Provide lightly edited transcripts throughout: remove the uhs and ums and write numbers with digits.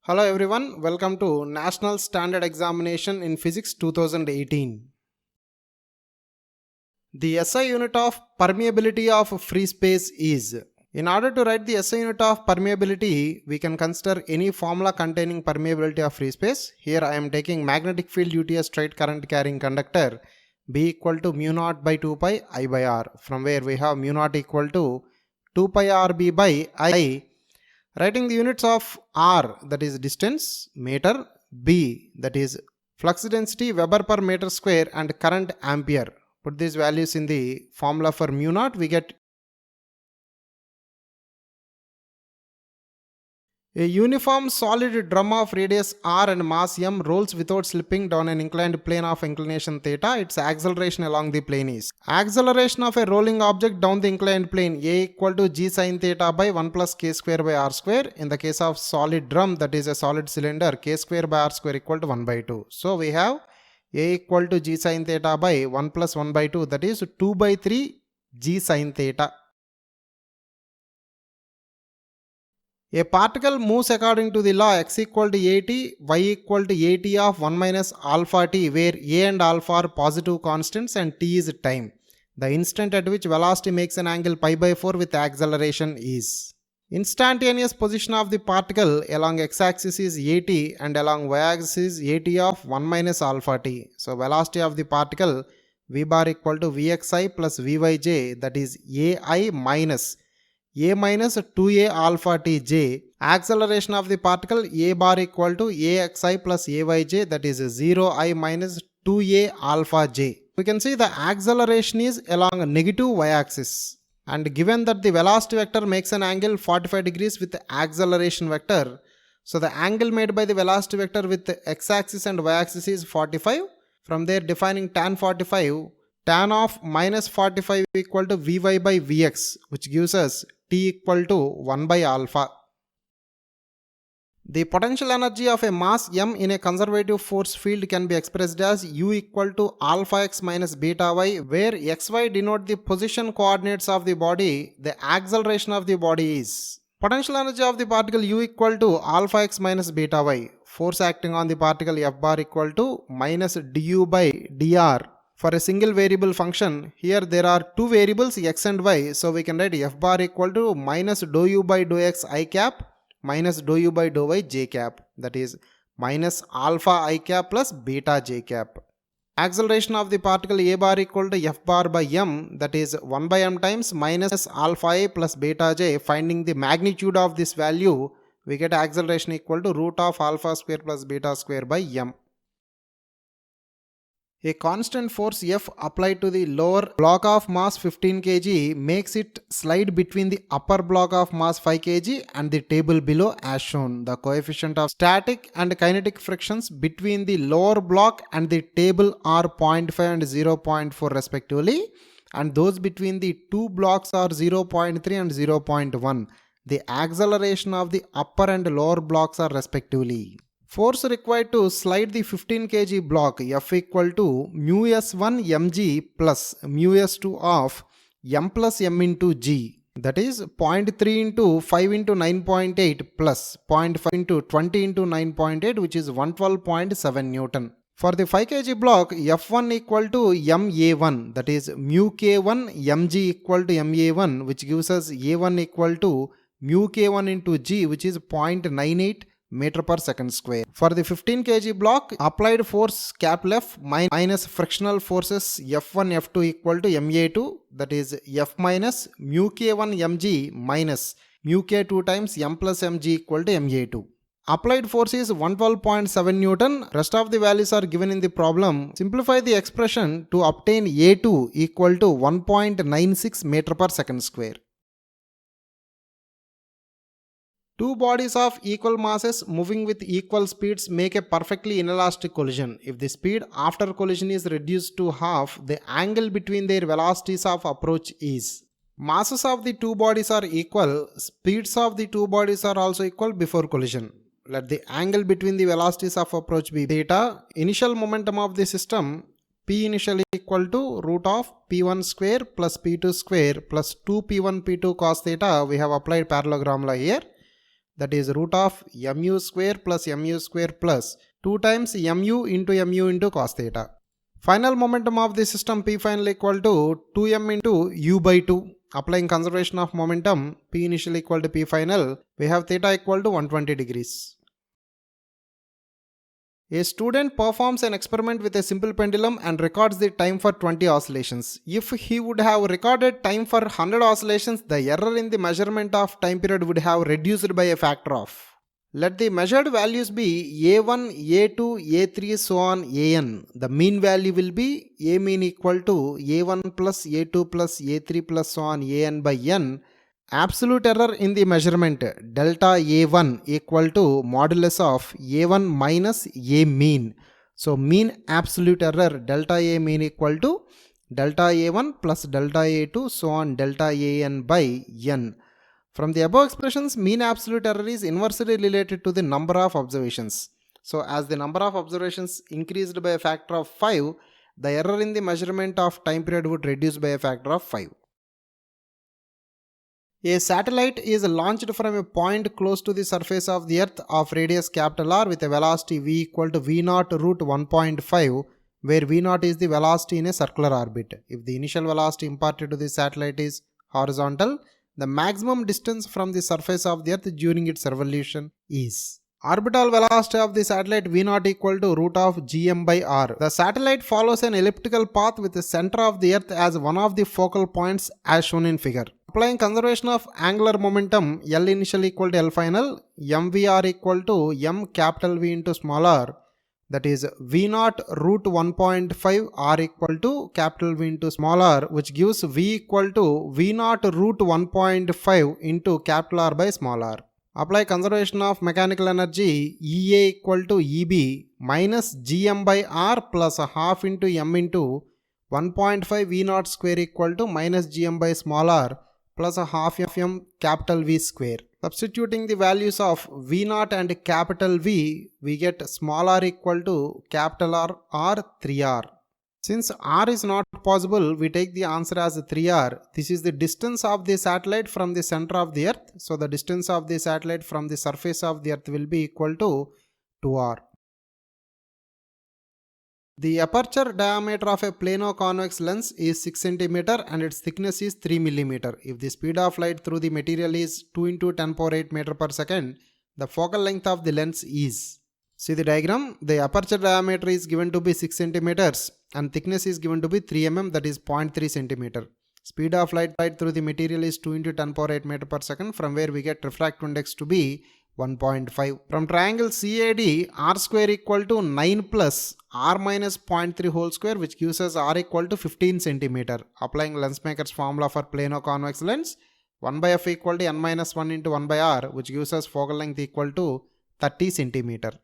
Hello everyone, welcome to National Standard Examination in Physics 2018. The SI unit of permeability of free space is. In order to write the SI unit of permeability, we can consider any formula containing permeability of free space. Here I am taking magnetic field due to a straight current carrying conductor B equal to mu naught by 2 pi I by R, from where we have mu naught equal to 2 pi RB by I. Writing the units of R, that is distance, meter, B, that is flux density, Weber per meter square, and current ampere. Put these values in the formula for mu naught, we get a uniform solid drum of radius r and mass m rolls without slipping down an inclined plane of inclination theta. Its acceleration along the plane is. Acceleration of a rolling object down the inclined plane a equal to g sin theta by 1 plus k square by r square. In the case of solid drum, that is a solid cylinder, k square by r square equal to 1 by 2. So we have a equal to g sin theta by 1 plus 1 by 2, that is 2 by 3 g sin theta. A particle moves according to the law x equal to at, y equal to at of 1 minus alpha t, where a and alpha are positive constants and t is time. The instant at which velocity makes an angle pi by 4 with acceleration is. Instantaneous position of the particle along x-axis is at and along y-axis is at of 1 minus alpha t. So velocity of the particle v bar equal to vxi plus vyj, that is ai minus a minus 2a alpha tj. Acceleration of the particle a bar equal to axi plus ayj, that is 0I minus 2a alpha j. We can see the acceleration is along a negative y-axis, and given that the velocity vector makes an angle 45 degrees with the acceleration vector, so the angle made by the velocity vector with the x-axis and y-axis is 45. From there, defining tan 45, tan of minus 45 equal to vy by vx, which gives us t equal to 1 by alpha. The potential energy of a mass m in a conservative force field can be expressed as u equal to alpha x minus beta y, where xy denote the position coordinates of the body. The acceleration of the body is. Potential energy of the particle u equal to alpha x minus beta y. Force acting on the particle F bar equal to minus du by dr. For a single variable function, here there are two variables x and y, so we can write f bar equal to minus dou u by dou x I cap minus dou u by dou y j cap, that is minus alpha I cap plus beta j cap. Acceleration of the particle a bar equal to f bar by m, that is 1 by m times minus alpha a plus beta j. Finding the magnitude of this value, we get acceleration equal to root of alpha square plus beta square by m. A constant force F applied to the lower block of mass 15 kg makes it slide between the upper block of mass 5 kg and the table below as shown. The coefficient of static and kinetic frictions between the lower block and the table are 0.5 and 0.4 respectively, and those between the two blocks are 0.3 and 0.1. The acceleration of the upper and lower blocks are respectively. Force required to slide the 15 kg block F equal to mu s1 mg plus mu s2 of m plus m into g, that is 0.3 into 5 into 9.8 plus 0.5 into 20 into 9.8, which is 112.7 Newton. For the 5 kg block, F1 equal to ma1, that is mu k1 mg equal to ma1, which gives us a1 equal to mu k1 into g, which is 0.98 meter per second square. For the 15 kg block, applied force capital F minus frictional forces F1 F2 equal to ma2, that is F minus mu k1 mg minus mu k2 times m plus mg equal to ma2. Applied force is 112.7 Newton. Rest of the values are given in the problem. Simplify the expression to obtain a2 equal to 1.96 meter per second square. Two bodies of equal masses moving with equal speeds make a perfectly inelastic collision. If the speed after collision is reduced to half, the angle between their velocities of approach is. Masses of the two bodies are equal, speeds of the two bodies are also equal before collision. Let the angle between the velocities of approach be theta. Initial momentum of the system P initial equal to root of P1 square plus P2 square plus 2 P1 P2 cos theta. We have applied parallelogram law here. that is root of mu square plus 2 times mu into cos theta. Final momentum of the system P final equal to 2m into u by 2. Applying conservation of momentum, P initial equal to P final, we have theta equal to 120 degrees. A student performs an experiment with a simple pendulum and records the time for 20 oscillations. If he would have recorded time for 100 oscillations, the error in the measurement of time period would have reduced by a factor of. Let the measured values be A1, A2, A3, so on An. The mean value will be A mean equal to A1 plus A2 plus A3 plus so on An by n. Absolute error in the measurement delta A1 equal to modulus of A1 minus A mean. So mean absolute error delta A mean equal to delta A1 plus delta A2 so on delta An by n. From the above expressions, mean absolute error is inversely related to the number of observations. So as the number of observations increased by a factor of 5, the error in the measurement of time period would reduce by a factor of 5. A satellite is launched from a point close to the surface of the earth of radius capital R with a velocity v equal to v0 root 1.5, where v0 is the velocity in a circular orbit. If the initial velocity imparted to the satellite is horizontal, the maximum distance from the surface of the earth during its revolution is. Orbital velocity of the satellite v0 equal to root of gm by r. The satellite follows an elliptical path with the center of the earth as one of the focal points as shown in figure. Applying conservation of angular momentum, L initial equal to L final, mvr equal to m capital V into small r, that is v0 root 1.5 r equal to capital V into small r, which gives v equal to v0 root 1.5 into capital R by small r. Apply conservation of mechanical energy, EA equal to EB minus gm by r plus a half into m into 1.5 v0 square equal to minus gm by small r plus a half of m capital V square. Substituting the values of v0 and capital V, we get small r equal to capital R or 3r. Since r is not possible, we take the answer as 3r. This is the distance of the satellite from the center of the earth. So the distance of the satellite from the surface of the earth will be equal to 2r. The aperture diameter of a plano-convex lens is 6 cm and its thickness is 3 mm. If the speed of light through the material is 2 into 10 power 8 meter per second, the focal length of the lens is. See the diagram, the aperture diameter is given to be 6 cm and thickness is given to be 3 mm, that is 0.3 cm. Speed of light through the material is 2 into 10 power 8 meter per second, from where we get refractive index to be 1.5. From triangle CAD, r square equal to 9 plus r minus 0.3 whole square, which gives us r equal to 15 cm. Applying Lensmaker's formula for plano-convex lens, 1 by f equal to n minus 1 into 1 by r, which gives us focal length equal to 30 cm.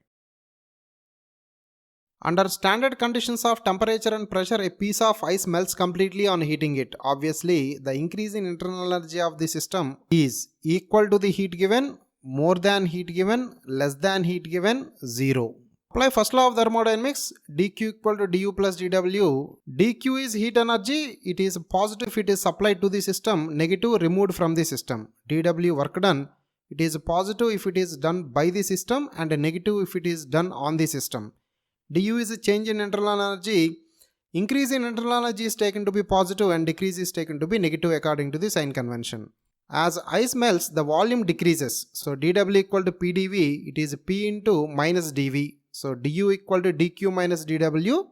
Under standard conditions of temperature and pressure, a piece of ice melts completely on heating it. Obviously, the increase in internal energy of the system is equal to the heat given, more than heat given, less than heat given, 0. Apply first law of thermodynamics, dq equal to du plus dw. dq is heat energy, it is positive if it is supplied to the system, negative removed from the system. dw work done, it is positive if it is done by the system and negative if it is done on the system. du is a change in internal energy. Increase in internal energy is taken to be positive and decrease is taken to be negative according to the sign convention. As ice melts, the volume decreases. So dw equal to pdv, it is p into minus dv. So du equal to dq minus dw,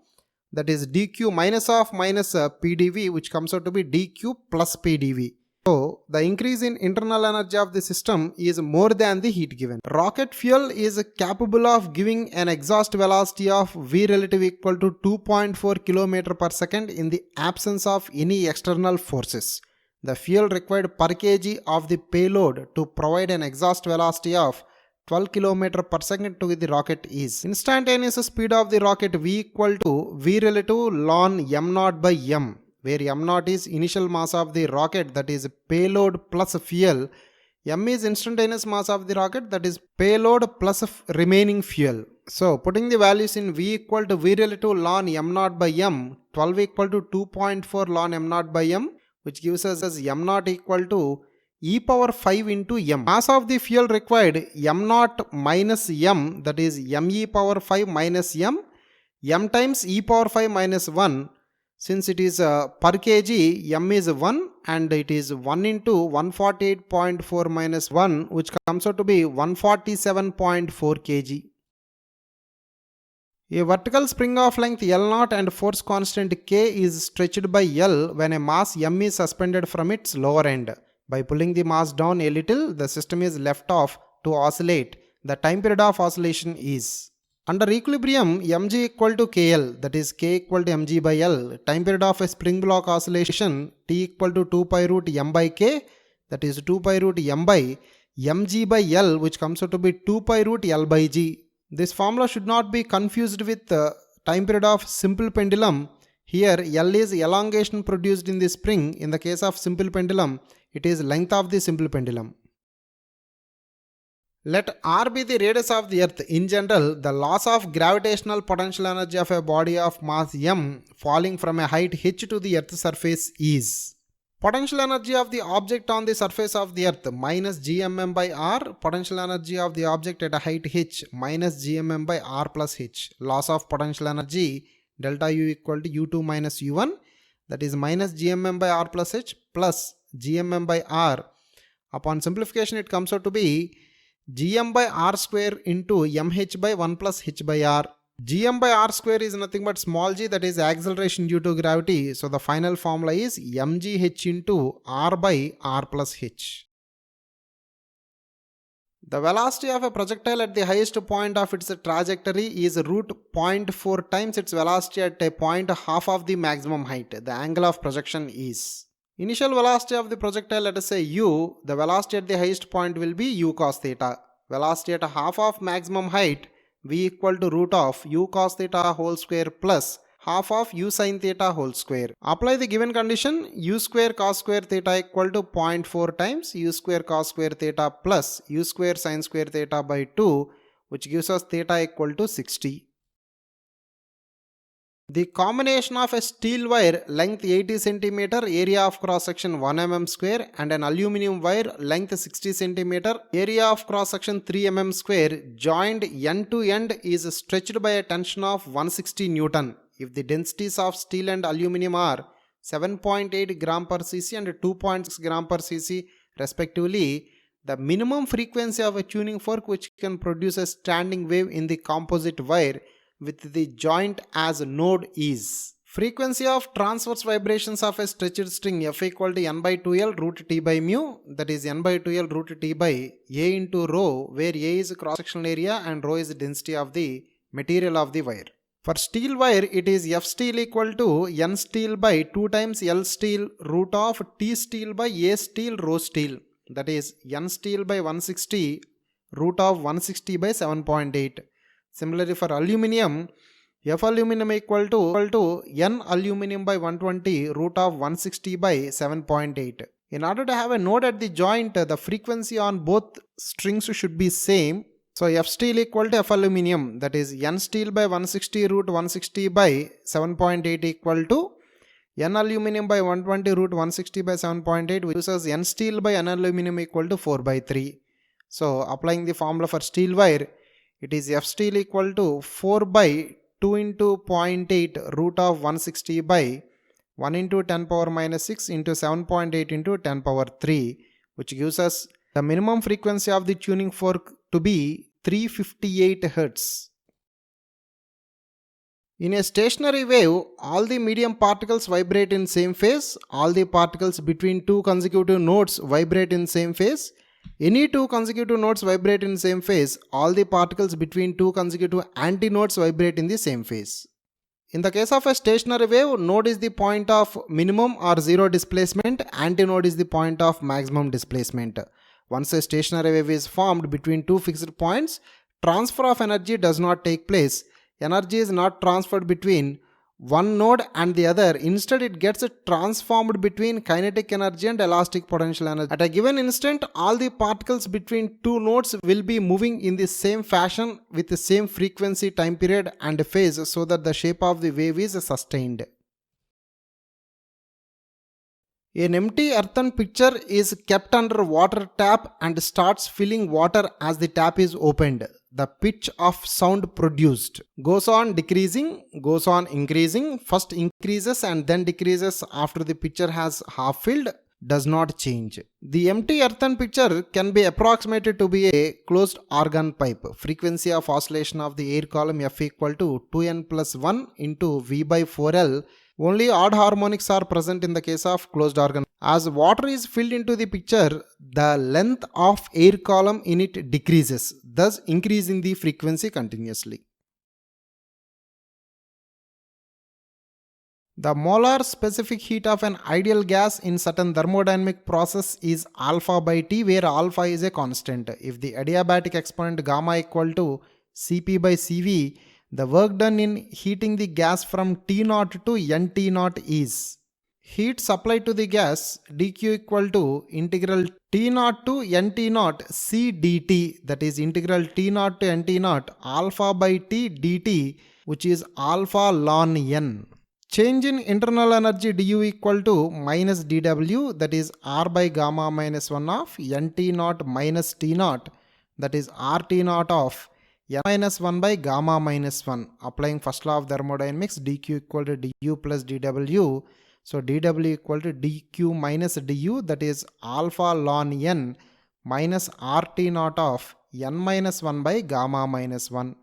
that is dq minus of minus pdv, which comes out to be dq plus pdv. So the increase in internal energy of the system is more than the heat given. Rocket fuel is capable of giving an exhaust velocity of v relative equal to 2.4 km per second in the absence of any external forces. The fuel required per kg of the payload to provide an exhaust velocity of 12 km per second to the rocket is. Instantaneous speed of the rocket v equal to v relative ln m0 by m, where m0 is initial mass of the rocket, that is payload plus fuel. M is instantaneous mass of the rocket, that is payload plus remaining fuel. So putting the values in v equal to v relative ln m0 by m, 12 equal to 2.4 ln m0 by m, which gives us as m0 equal to e power 5 into m. Mass of the fuel required m naught minus m, that is me power 5 minus m times e power 5 minus 1. Since it is per kg, m is 1 and it is 1 into 148.4 minus 1, which comes out to be 147.4 kg. A vertical spring of length L0 and force constant K is stretched by L when a mass m is suspended from its lower end. By pulling the mass down a little, the system is left off to oscillate. The time period of oscillation is: under equilibrium, mg equal to kl, that is k equal to mg by l. Time period of a spring block oscillation, t equal to 2 pi root m by k, that is 2 pi root m by mg by l, which comes out to be 2 pi root l by g. This formula should not be confused with the time period of simple pendulum. Here L is elongation produced in the spring. In the case of simple pendulum, it is length of the simple pendulum. Let r be the radius of the earth. In general, the loss of gravitational potential energy of a body of mass m falling from a height h to the earth's surface is: potential energy of the object on the surface of the earth minus gmm by r, potential energy of the object at a height h minus gmm by r plus h. Loss of potential energy delta U equal to U2 minus U1, that is minus gmm by r plus h plus gmm by r. Upon simplification, it comes out to be gm by r square into mh by 1 plus h by r. Gm by r square is nothing but small g, that is acceleration due to gravity. So the final formula is mgh into r by r plus h. The velocity of a projectile at the highest point of its trajectory is root 0.4 times its velocity at a point half of the maximum height. The angle of projection is: initial velocity of the projectile, let us say u, the velocity at the highest point will be u cos theta. Velocity at half of maximum height, v equal to root of u cos theta whole square plus half of u sin theta whole square. Apply the given condition, u square cos square theta equal to 0.4 times u square cos square theta plus u square sin square theta by 2, which gives us theta equal to 60. The combination of a steel wire length 80 cm, area of cross section 1 mm square, and an aluminum wire length 60 cm, area of cross section 3 mm square, joined end to end, is stretched by a tension of 160 Newton. If the densities of steel and aluminum are 7.8 gram per cc and 2.6 gram per cc respectively, the minimum frequency of a tuning fork which can produce a standing wave in the composite wire with the joint as node is: frequency of transverse vibrations of a stretched string f equal to n by 2l root t by mu, that is n by 2l root t by a into rho, where a is cross sectional area and rho is density of the material of the wire. For steel wire, it is f steel equal to n steel by 2 times l steel root of t steel by a steel rho steel, that is n steel by 160 root of 160 by 7.8. Similarly, for aluminum, f aluminum equal to n aluminum by 120 root of 160 by 7.8. In order to have a node at the joint, the frequency on both strings should be same. So f steel equal to f aluminum, that is n steel by 160 root 160 by 7.8 equal to n aluminum by 120 root 160 by 7.8, which gives us n steel by n aluminum equal to 4 by 3. So applying the formula for steel wire, it is f steel equal to 4 by 2 into 0.8 root of 160 by 1 into 10 power minus 6 into 7.8 into 10 power 3, which gives us the minimum frequency of the tuning fork to be 358 Hz. In a stationary wave, all the medium particles vibrate in same phase. All the particles between two consecutive nodes vibrate in same phase. Any two consecutive nodes vibrate in same phase. All the particles between two consecutive antinodes vibrate in the same phase. In the case of a stationary wave, node is the point of minimum or zero displacement, antinode is the point of maximum displacement. Once a stationary wave is formed between two fixed points, transfer of energy does not take place. Energy is not transferred between one node and the other. Instead, it gets transformed between kinetic energy and elastic potential energy. At a given instant, all the particles between two nodes will be moving in the same fashion with the same frequency, time period and phase, so that the shape of the wave is sustained. An empty earthen pitcher is kept under water tap and starts filling water as the tap is opened. The pitch of sound produced goes on decreasing, goes on increasing, first increases and then decreases after the pitcher has half filled, does not change. The empty earthen pitcher can be approximated to be a closed organ pipe. Frequency of oscillation of the air column F equal to 2n plus 1 into V by 4L. Only odd harmonics are present in the case of closed organ. As water is filled into the pitcher, the length of air column in it decreases, thus increasing the frequency continuously. The molar specific heat of an ideal gas in certain thermodynamic process is alpha by T, where alpha is a constant. If the adiabatic exponent gamma equal to Cp by Cv, the work done in heating the gas from T0 to NT0 is heat supplied to the gas dq equal to integral T0 to NT0 C dt, that is integral T0 to NT0 alpha by T dt, which is alpha ln n. Change in internal energy du equal to minus dw, that is r by gamma minus 1 of NT0 minus T0, that is RT0 of n minus 1 by gamma minus 1. Applying first law of thermodynamics, dq equal to du plus dw. So dw equal to dq minus du, that is alpha ln n minus RT0 of n minus 1 by gamma minus 1.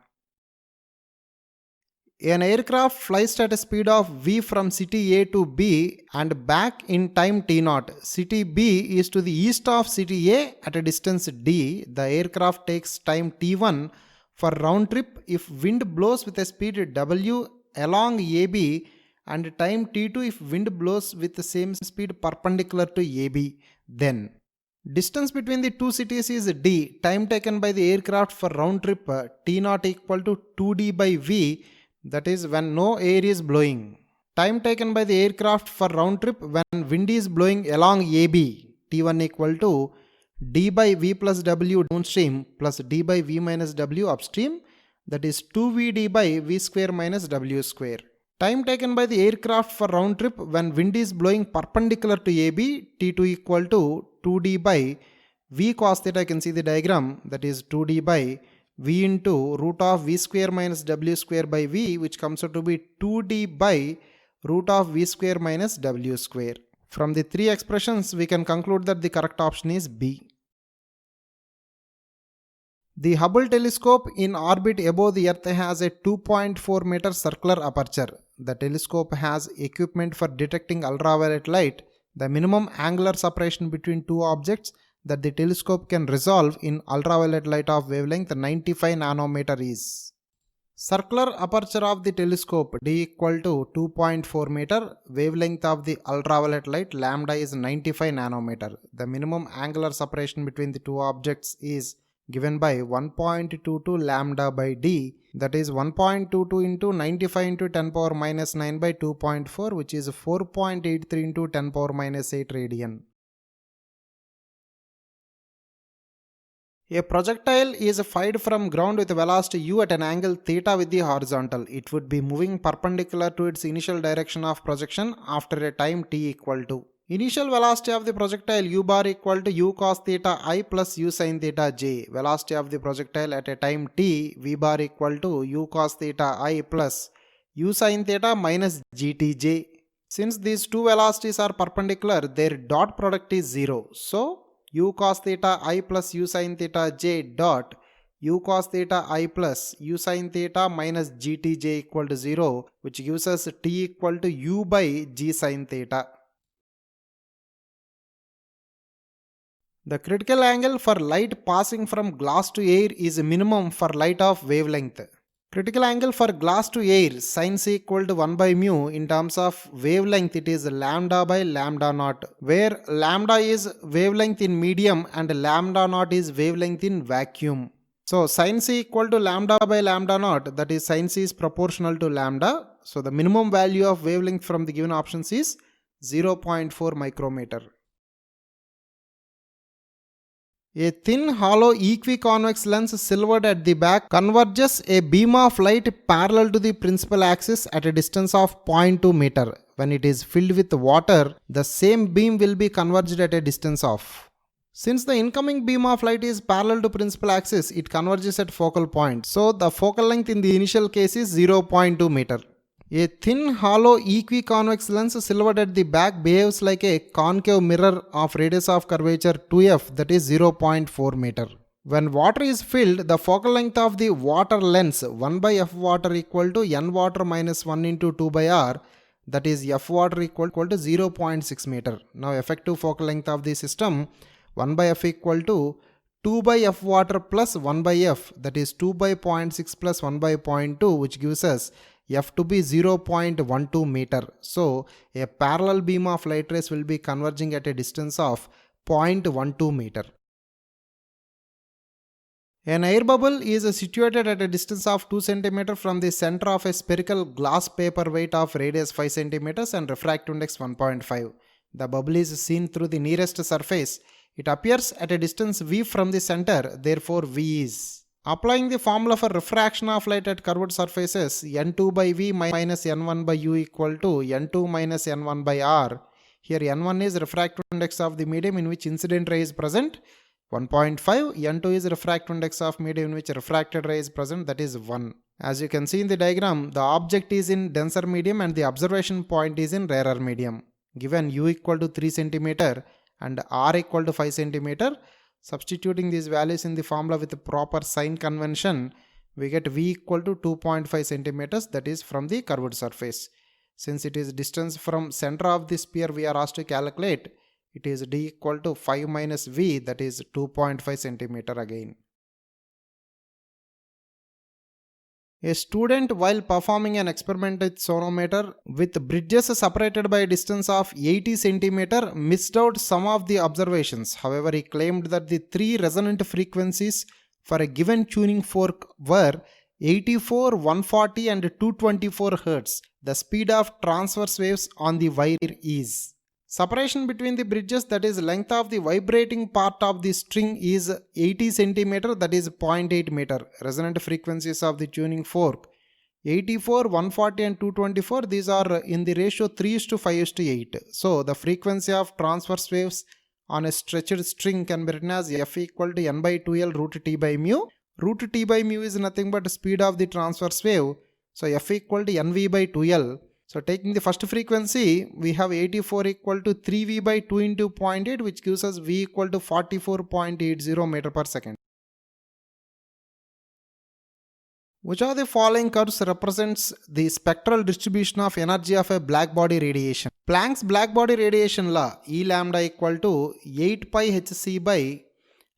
An aircraft flies at a speed of v from city A to B and back in time t0. City B is to the east of city A at a distance d. The aircraft takes time t1 for round trip if wind blows with a speed w along AB, and time t2 if wind blows with the same speed perpendicular to AB. Then distance between the two cities is d. Time taken by the aircraft for round trip t0 equal to 2d by v, that is when no air is blowing. Time taken by the aircraft for round trip when wind is blowing along AB, t1 equal to d by v plus w downstream plus d by v minus w upstream, that is 2vd by v square minus w square. Time taken by the aircraft for round trip when wind is blowing perpendicular to AB, t2 equal to 2d by v cos theta. I can see the diagram, that is 2d by v into root of v square minus w square by v, which comes out to be 2d by root of v square minus w square. From the three expressions, we can conclude that the correct option is B. The Hubble telescope in orbit above the Earth has a 2.4 meter circular aperture. The telescope has equipment for detecting ultraviolet light. The minimum angular separation between two objects that the telescope can resolve in ultraviolet light of wavelength 95 nanometer is. Circular aperture of the telescope d equal to 2.4 meter. Wavelength of the ultraviolet light lambda is 95 nanometer. The minimum angular separation between the two objects is given by 1.22 lambda by d, that is 1.22 into 95 into 10 power minus 9 by 2.4, which is 4.83 into 10 power minus 8 radian. A projectile is fired from ground with velocity u at an angle theta with the horizontal. It would be moving perpendicular to its initial direction of projection after a time t equal to. Initial velocity of the projectile u bar equal to u cos theta I plus u sin theta j. Velocity of the projectile at a time t v bar equal to u cos theta I plus u sin theta minus gtj. Since these two velocities are perpendicular, their dot product is 0. So u cos theta I plus u sin theta j dot u cos theta I plus u sin theta minus gtj equal to 0, which gives us t equal to u by g sin theta. The critical angle for light passing from glass to air is minimum for light of wavelength. Critical angle for glass to air, sin c equal to 1 by mu. In terms of wavelength, it is lambda by lambda naught, where lambda is wavelength in medium and lambda naught is wavelength in vacuum. So sin c equal to lambda by lambda naught, that is sin c is proportional to lambda. So the minimum value of wavelength from the given options is 0.4 micrometer. A thin hollow equiconvex lens silvered at the back converges a beam of light parallel to the principal axis at a distance of 0.2 meter. when it is filled with water, the same beam will be converged at a distance of. Since the incoming beam of light is parallel to principal axis, it converges at focal point. So the focal length in the initial case is 0.2 meter. A thin hollow equiconvex lens silvered at the back behaves like a concave mirror of radius of curvature 2f, that is 0.4 meter. When water is filled, the focal length of the water lens 1 by f water equal to n water minus 1 into 2 by r, that is f water equal to 0.6 meter. Now effective focal length of the system 1 by f equal to 2 by f water plus 1 by f, that is 2 by 0.6 plus 1 by 0.2, which gives us f to be 0.12 meter. So a parallel beam of light rays will be converging at a distance of 0.12 meter. An air bubble is situated at a distance of 2 cm from the center of a spherical glass paperweight of radius 5 cm and refractive index 1.5. The bubble is seen through the nearest surface. It appears at a distance v from the center, therefore v is. Applying the formula for refraction of light at curved surfaces, n2 by v minus n1 by u equal to n2 minus n1 by r. Here n1 is refractive index of the medium in which incident ray is present, 1.5. n2 is refractive index of medium in which refracted ray is present, that is 1. As you can see in the diagram, the object is in denser medium and the observation point is in rarer medium. Given u equal to 3 cm and r equal to 5 cm, substituting these values in the formula with the proper sign convention, we get v equal to 2.5 cm, that is from the curved surface. Since it is distance from center of the sphere we are asked to calculate, it is d equal to 5 minus v, that is 2.5 cm again. A student, while performing an experiment with sonometer with bridges separated by a distance of 80 cm, missed out some of the observations. However, he claimed that the three resonant frequencies for a given tuning fork were 84, 140 and 224 Hz. The speed of transverse waves on the wire is. Separation between the bridges, that is length of the vibrating part of the string, is 80 cm, that is 0.8 meter. Resonant frequencies of the tuning fork 84, 140 and 224, these are in the ratio 3:5:8. So the frequency of transverse waves on a stretched string can be written as f equal to n by 2l root t by mu. Root t by mu is nothing but speed of the transverse wave. So f equal to nv by 2l. So taking the first frequency, we have 84 equal to 3v by 2 into 0.8, which gives us v equal to 44.80 meter per second. Which of the following curves represents the spectral distribution of energy of a black body radiation? Planck's black body radiation law, E lambda equal to 8 pi hc by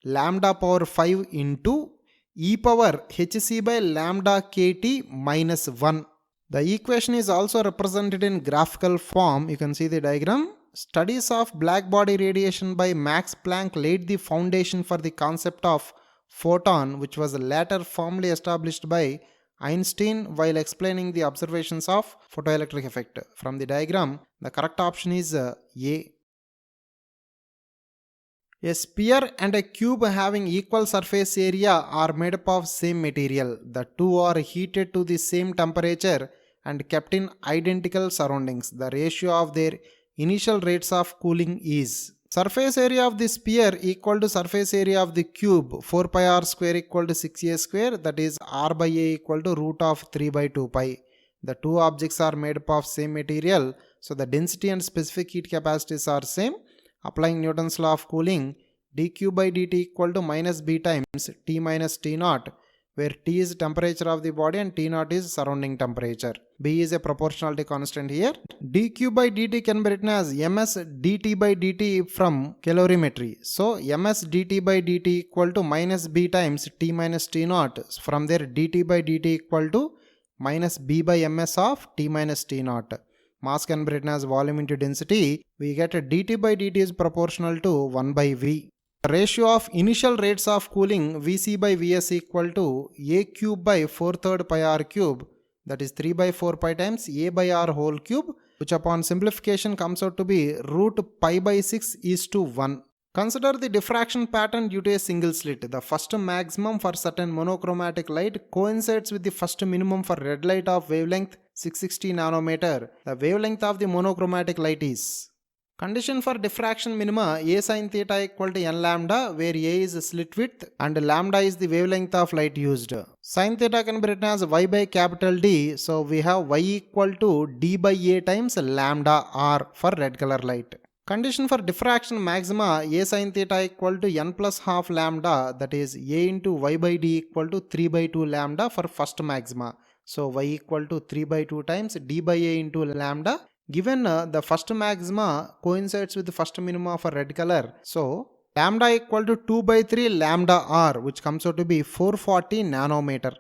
lambda power 5 into e power hc by lambda kt minus 1. The equation is also represented in graphical form. You can see the diagram. Studies of black body radiation by Max Planck laid the foundation for the concept of photon, which was later firmly established by Einstein while explaining the observations of photoelectric effect. From the diagram, the correct option is A. A sphere and a cube having equal surface area are made up of same material. The two are heated to the same temperature and kept in identical surroundings. The ratio of their initial rates of cooling is surface area of the sphere equal to surface area of the cube, 4 pi r square equal to 6a square, that is r by a equal to root of 3 by 2 pi. The two objects are made up of same material, so the density and specific heat capacities are same. Applying Newton's law of cooling, dq by dt equal to minus b times T minus T naught, where T is temperature of the body and T naught is surrounding temperature. B is a proportionality constant here. dq by dt can be written as ms dt by dt from calorimetry. So ms dt by dt equal to minus b times T minus T naught. From there dt by dt equal to minus b by ms of T minus T naught. Mass can be written as volume into density. We get a dt by dt is proportional to 1 by v. The ratio of initial rates of cooling Vc by Vs equal to a cube by 4/3 pi r cube, that is 3 by 4 pi times a by r whole cube, which upon simplification comes out to be root pi by 6 is to 1. Consider the diffraction pattern due to a single slit. The first maximum for certain monochromatic light coincides with the first minimum for red light of wavelength 660 nanometer. The wavelength of the monochromatic light is. Condition for diffraction minima A sin theta equal to n lambda, where A is slit width and lambda is the wavelength of light used. Sin theta can be written as y by capital D, so we have y equal to d by A times lambda r for red color light. Condition for diffraction maxima A sin theta equal to n plus half lambda, that is A into y by d equal to 3 by 2 lambda for first maxima. So y equal to 3 by 2 times d by A into lambda. Given the first maxima coincides with the first minima for red color, so lambda equal to 2 by 3 lambda r, which comes out to be 440 nanometer.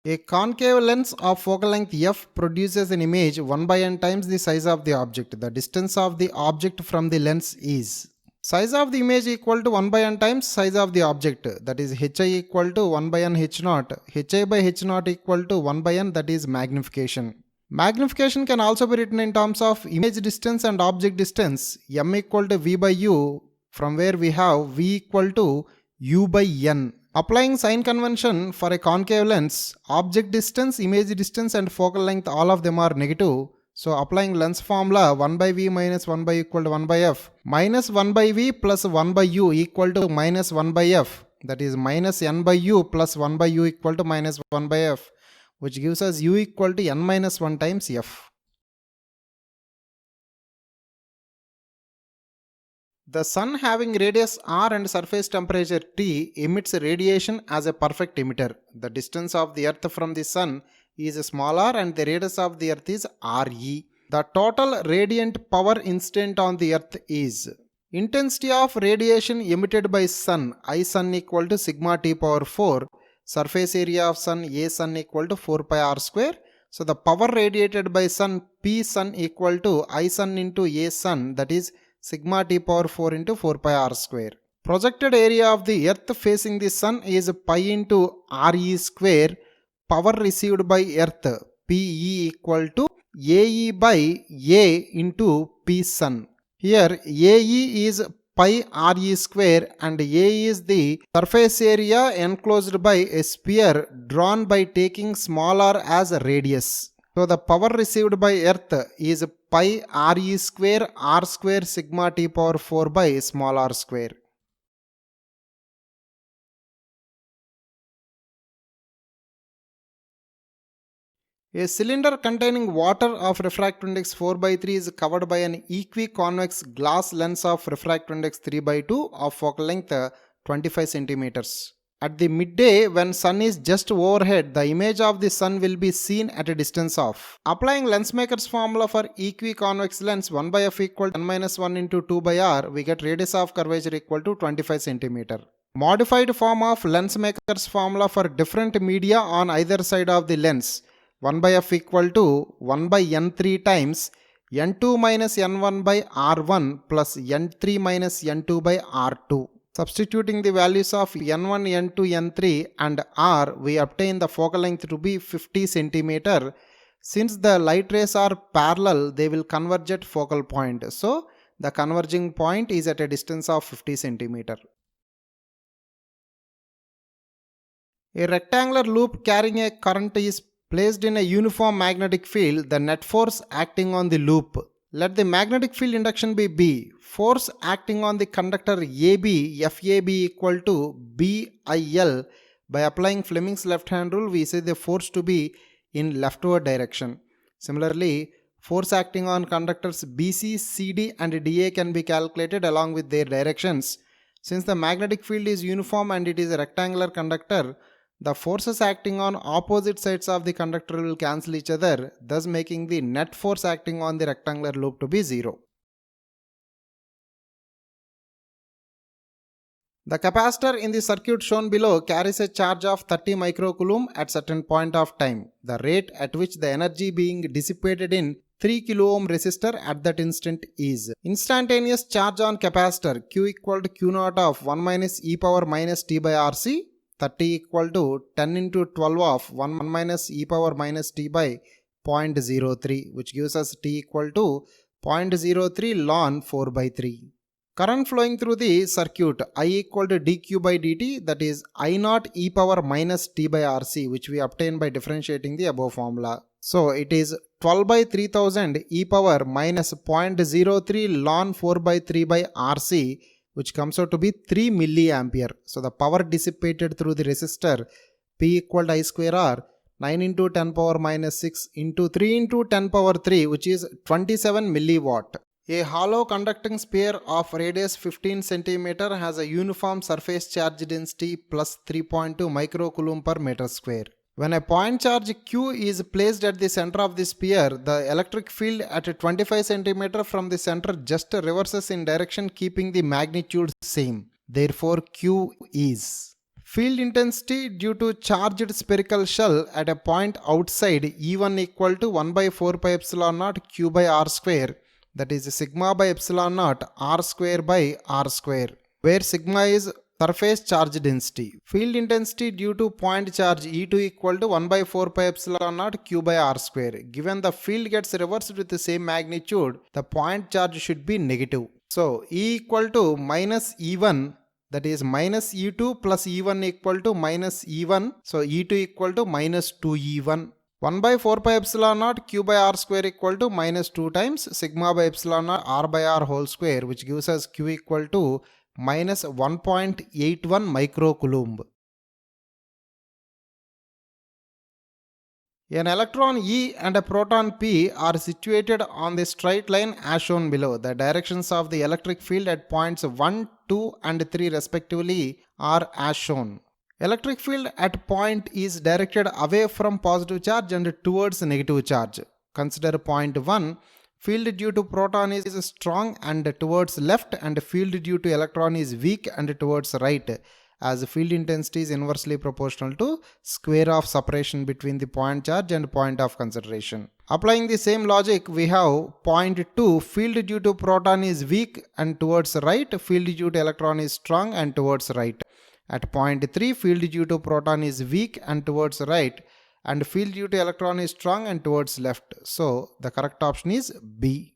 A concave lens of focal length f produces an image 1 by n times the size of the object. The distance of the object from the lens is. Size of the image equal to 1 by n times size of the object, that is hi equal to 1 by n h naught. Hi by h naught equal to 1 by n, that is magnification. Magnification can also be written in terms of image distance and object distance, m equal to v by u, from where we have v equal to u by n. Applying sign convention for a concave lens, object distance, image distance and focal length, all of them are negative. So applying lens formula 1 by v minus 1 by equal to 1 by f, minus 1 by v plus 1 by u equal to minus 1 by f, that is minus n by u plus 1 by u equal to minus 1 by f, which gives us u equal to n minus 1 times f. The sun having radius r and surface temperature T emits radiation as a perfect emitter. The distance of the earth from the sun is small r and the radius of the earth is Re. The total radiant power incident on the earth is. Intensity of radiation emitted by sun, I sun equal to sigma T power 4. Surface area of sun A sun equal to 4 pi r square. So the power radiated by sun P sun equal to I sun into A sun, that is sigma T power 4 into 4 pi r square. Projected area of the earth facing the sun is pi into Re square. Power received by earth Pe equal to Ae by A into P sun. Here Ae is pi Re square and A is the surface area enclosed by a sphere drawn by taking small r as a radius. So the power received by earth is pi Re square r square sigma T power 4 by small r square. A cylinder containing water of refractive index 4 by 3 is covered by an equiconvex glass lens of refractive index 3 by 2 of focal length 25 centimeters. At the midday, when sun is just overhead, the image of the sun will be seen at a distance of. Applying Lensmaker's formula for equiconvex lens 1 by f equal to n minus 1 into 2 by r, we get radius of curvature equal to 25 centimeter. Modified form of Lensmaker's formula for different media on either side of the lens. 1 by f equal to 1 by n3 times n2 minus n1 by r1 plus n3 minus n2 by r2. Substituting the values of n1, n2, n3 and r, we obtain the focal length to be 50 centimeter. Since the light rays are parallel, they will converge at focal point. So the converging point is at a distance of 50 centimeter. A rectangular loop carrying a current is placed in a uniform magnetic field. The net force acting on the loop. Let the magnetic field induction be B. Force acting on the conductor AB, FAB equal to BIL. By applying Fleming's left hand rule, we say the force to be in leftward direction. Similarly, force acting on conductors BC, CD and DA can be calculated along with their directions. Since the magnetic field is uniform and it is a rectangular conductor, the forces acting on opposite sides of the conductor will cancel each other, thus making the net force acting on the rectangular loop to be 0. The capacitor in the circuit shown below carries a charge of 30 microcoulomb at certain point of time. The rate at which the energy being dissipated in 3 kilo ohm resistor at that instant is. Instantaneous charge on capacitor Q equal to Q naught of 1 minus e power minus t by RC. 30 equal to 10 into 12 of 1 minus e power minus t by 0.03, which gives us t equal to 0.03 ln 4 by 3. Current flowing through the circuit I equal to dq by dt, that is I naught e power minus t by rc, which we obtain by differentiating the above formula. So it is 12 by 3000 e power minus 0.03 ln 4 by 3 by rc, which comes out to be 3 milliampere. So the power dissipated through the resistor P equal to I square R 9 into 10 power minus 6 into 3 into 10 power 3, which is 27 milliwatt. A hollow conducting sphere of radius 15 cm has a uniform surface charge density plus 3.2 microcoulomb per meter square. When a point charge Q is placed at the center of the sphere, the electric field at 25 cm from the center just reverses in direction keeping the magnitude same. Therefore, Q is field intensity due to charged spherical shell at a point outside E1 equal to 1 by 4 pi epsilon naught Q by R square, that is sigma by epsilon naught R square by R square, where sigma is surface charge density. Field intensity due to point charge E2 equal to 1 by 4 pi epsilon naught Q by R square. Given the field gets reversed with the same magnitude, the point charge should be negative. So E equal to minus E1, that is minus E2 plus E1 equal to minus E1. So E2 equal to minus 2E1. 1 by 4 pi epsilon naught Q by R square equal to minus 2 times sigma by epsilon naught R by R whole square, which gives us Q equal to minus 1.81 microcoulomb. An electron E and a proton P are situated on the straight line as shown below. The directions of the electric field at points 1, 2 and 3 respectively are as shown. Electric field at point is directed away from positive charge and towards negative charge. Consider point 1. Field due to proton is strong and towards left, and field due to electron is weak and towards right, as field intensity is inversely proportional to square of separation between the point charge and point of consideration. Applying the same logic, we have point 2. Field due to proton is weak and towards right, field due to electron is strong and towards right. At point 3, field due to proton is weak and towards right, and field due to electron is strong and towards left. So the correct option is B.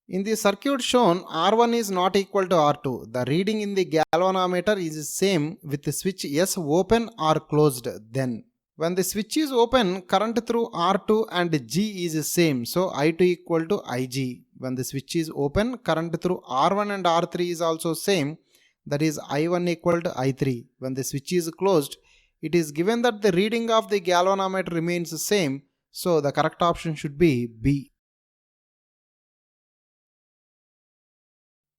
In the circuit shown, R1 is not equal to R2. The reading in the galvanometer is same with the switch S open or closed. Then when the switch is open, current through R2 and G is same. So I2 equal to IG. When the switch is open, current through R1 and R3 is also same. That is I1 equal to I3. When the switch is closed, it is given that the reading of the galvanometer remains the same. So the correct option should be B.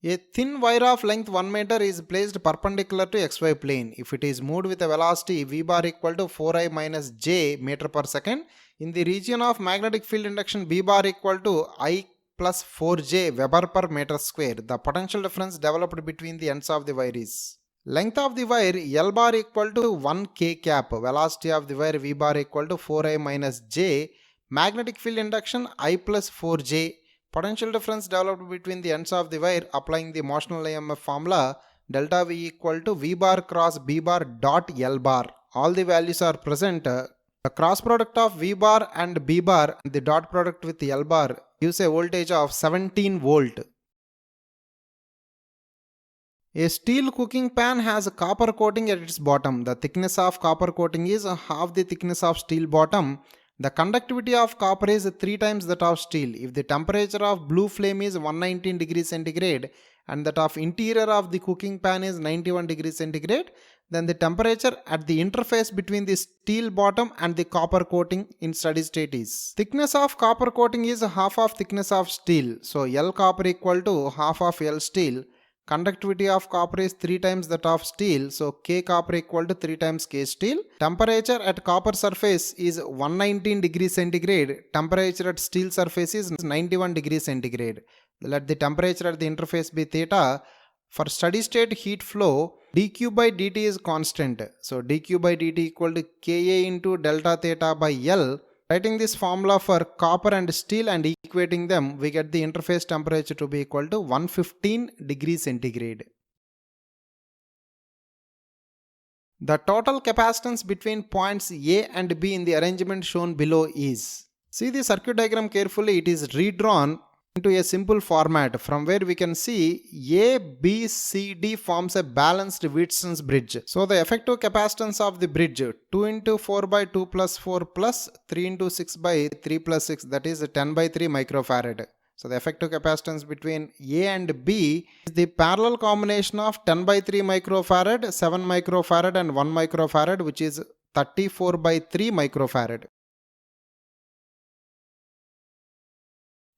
A thin wire of length 1 meter is placed perpendicular to xy plane. If it is moved with a velocity v bar equal to 4i minus j meter per second, in the region of magnetic field induction b bar equal to I plus 4j Weber per meter square, the potential difference developed between the ends of the wire is: length of the wire L bar equal to 1 k cap, velocity of the wire v bar equal to 4i minus j, magnetic field induction I plus 4j, potential difference developed between the ends of the wire. Applying the motional EMF formula, delta V equal to V bar cross B bar dot L bar. All the values are present. The cross product of V bar and B bar and the dot product with L bar gives a voltage of 17 volt. A steel cooking pan has a copper coating at its bottom. The thickness of copper coating is half the thickness of steel bottom. The conductivity of copper is 3 times that of steel. If the temperature of blue flame is 119 degrees centigrade and that of interior of the cooking pan is 91 degrees centigrade, then the temperature at the interface between the steel bottom and the copper coating in steady state is: thickness of copper coating is half of thickness of steel. So L copper equal to half of L steel. Conductivity of copper is 3 times that of steel, so K copper equal to 3 times K steel. Temperature at copper surface is 119 degrees centigrade. Temperature at steel surface is 91 degrees centigrade. Let the temperature at the interface be theta. For steady state heat flow, dq by dt is constant. So dq by dt equal to Ka into delta theta by L. Writing this formula for copper and steel and equating them, we get the interface temperature to be equal to 115 degrees centigrade. The total capacitance between points A and B in the arrangement shown below is: See the circuit diagram carefully. It is redrawn into a simple format from where we can see A, B, C, D forms a balanced Wheatson's bridge. So the effective capacitance of the bridge 2 into 4 by 2 plus 4 plus 3 into 6 by 3 plus 6, that is 10 by 3 microfarad. So the effective capacitance between A and B is the parallel combination of 10 by 3 microfarad, 7 microfarad and 1 microfarad, which is 34 by 3 microfarad.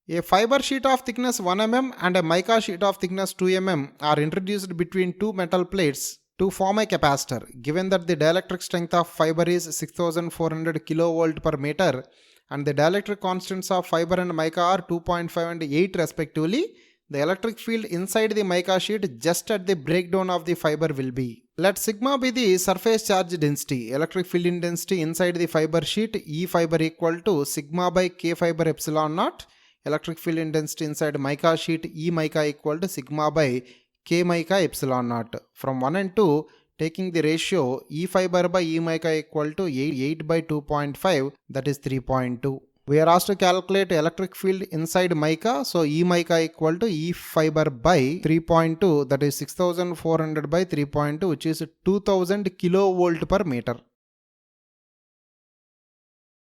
A fiber sheet of thickness 1 mm and a mica sheet of thickness 2 mm are introduced between two metal plates to form a capacitor. Given that the dielectric strength of fiber is 6400 kV per meter and the dielectric constants of fiber and mica are 2.5 and 8 respectively, the electric field inside the mica sheet just at the breakdown of the fiber will be. Let sigma be the surface charge density. Electric field intensity inside the fiber sheet E fiber equal to sigma by K fiber epsilon naught. Electric field intensity inside mica sheet E mica equal to sigma by K mica epsilon naught. From 1 and 2, taking the ratio E fiber by E mica equal to 8 by 2.5, that is 3.2. We are asked to calculate electric field inside mica, so E mica equal to E fiber by 3.2, that is 6400 by 3.2, which is 2000 kilovolt per meter.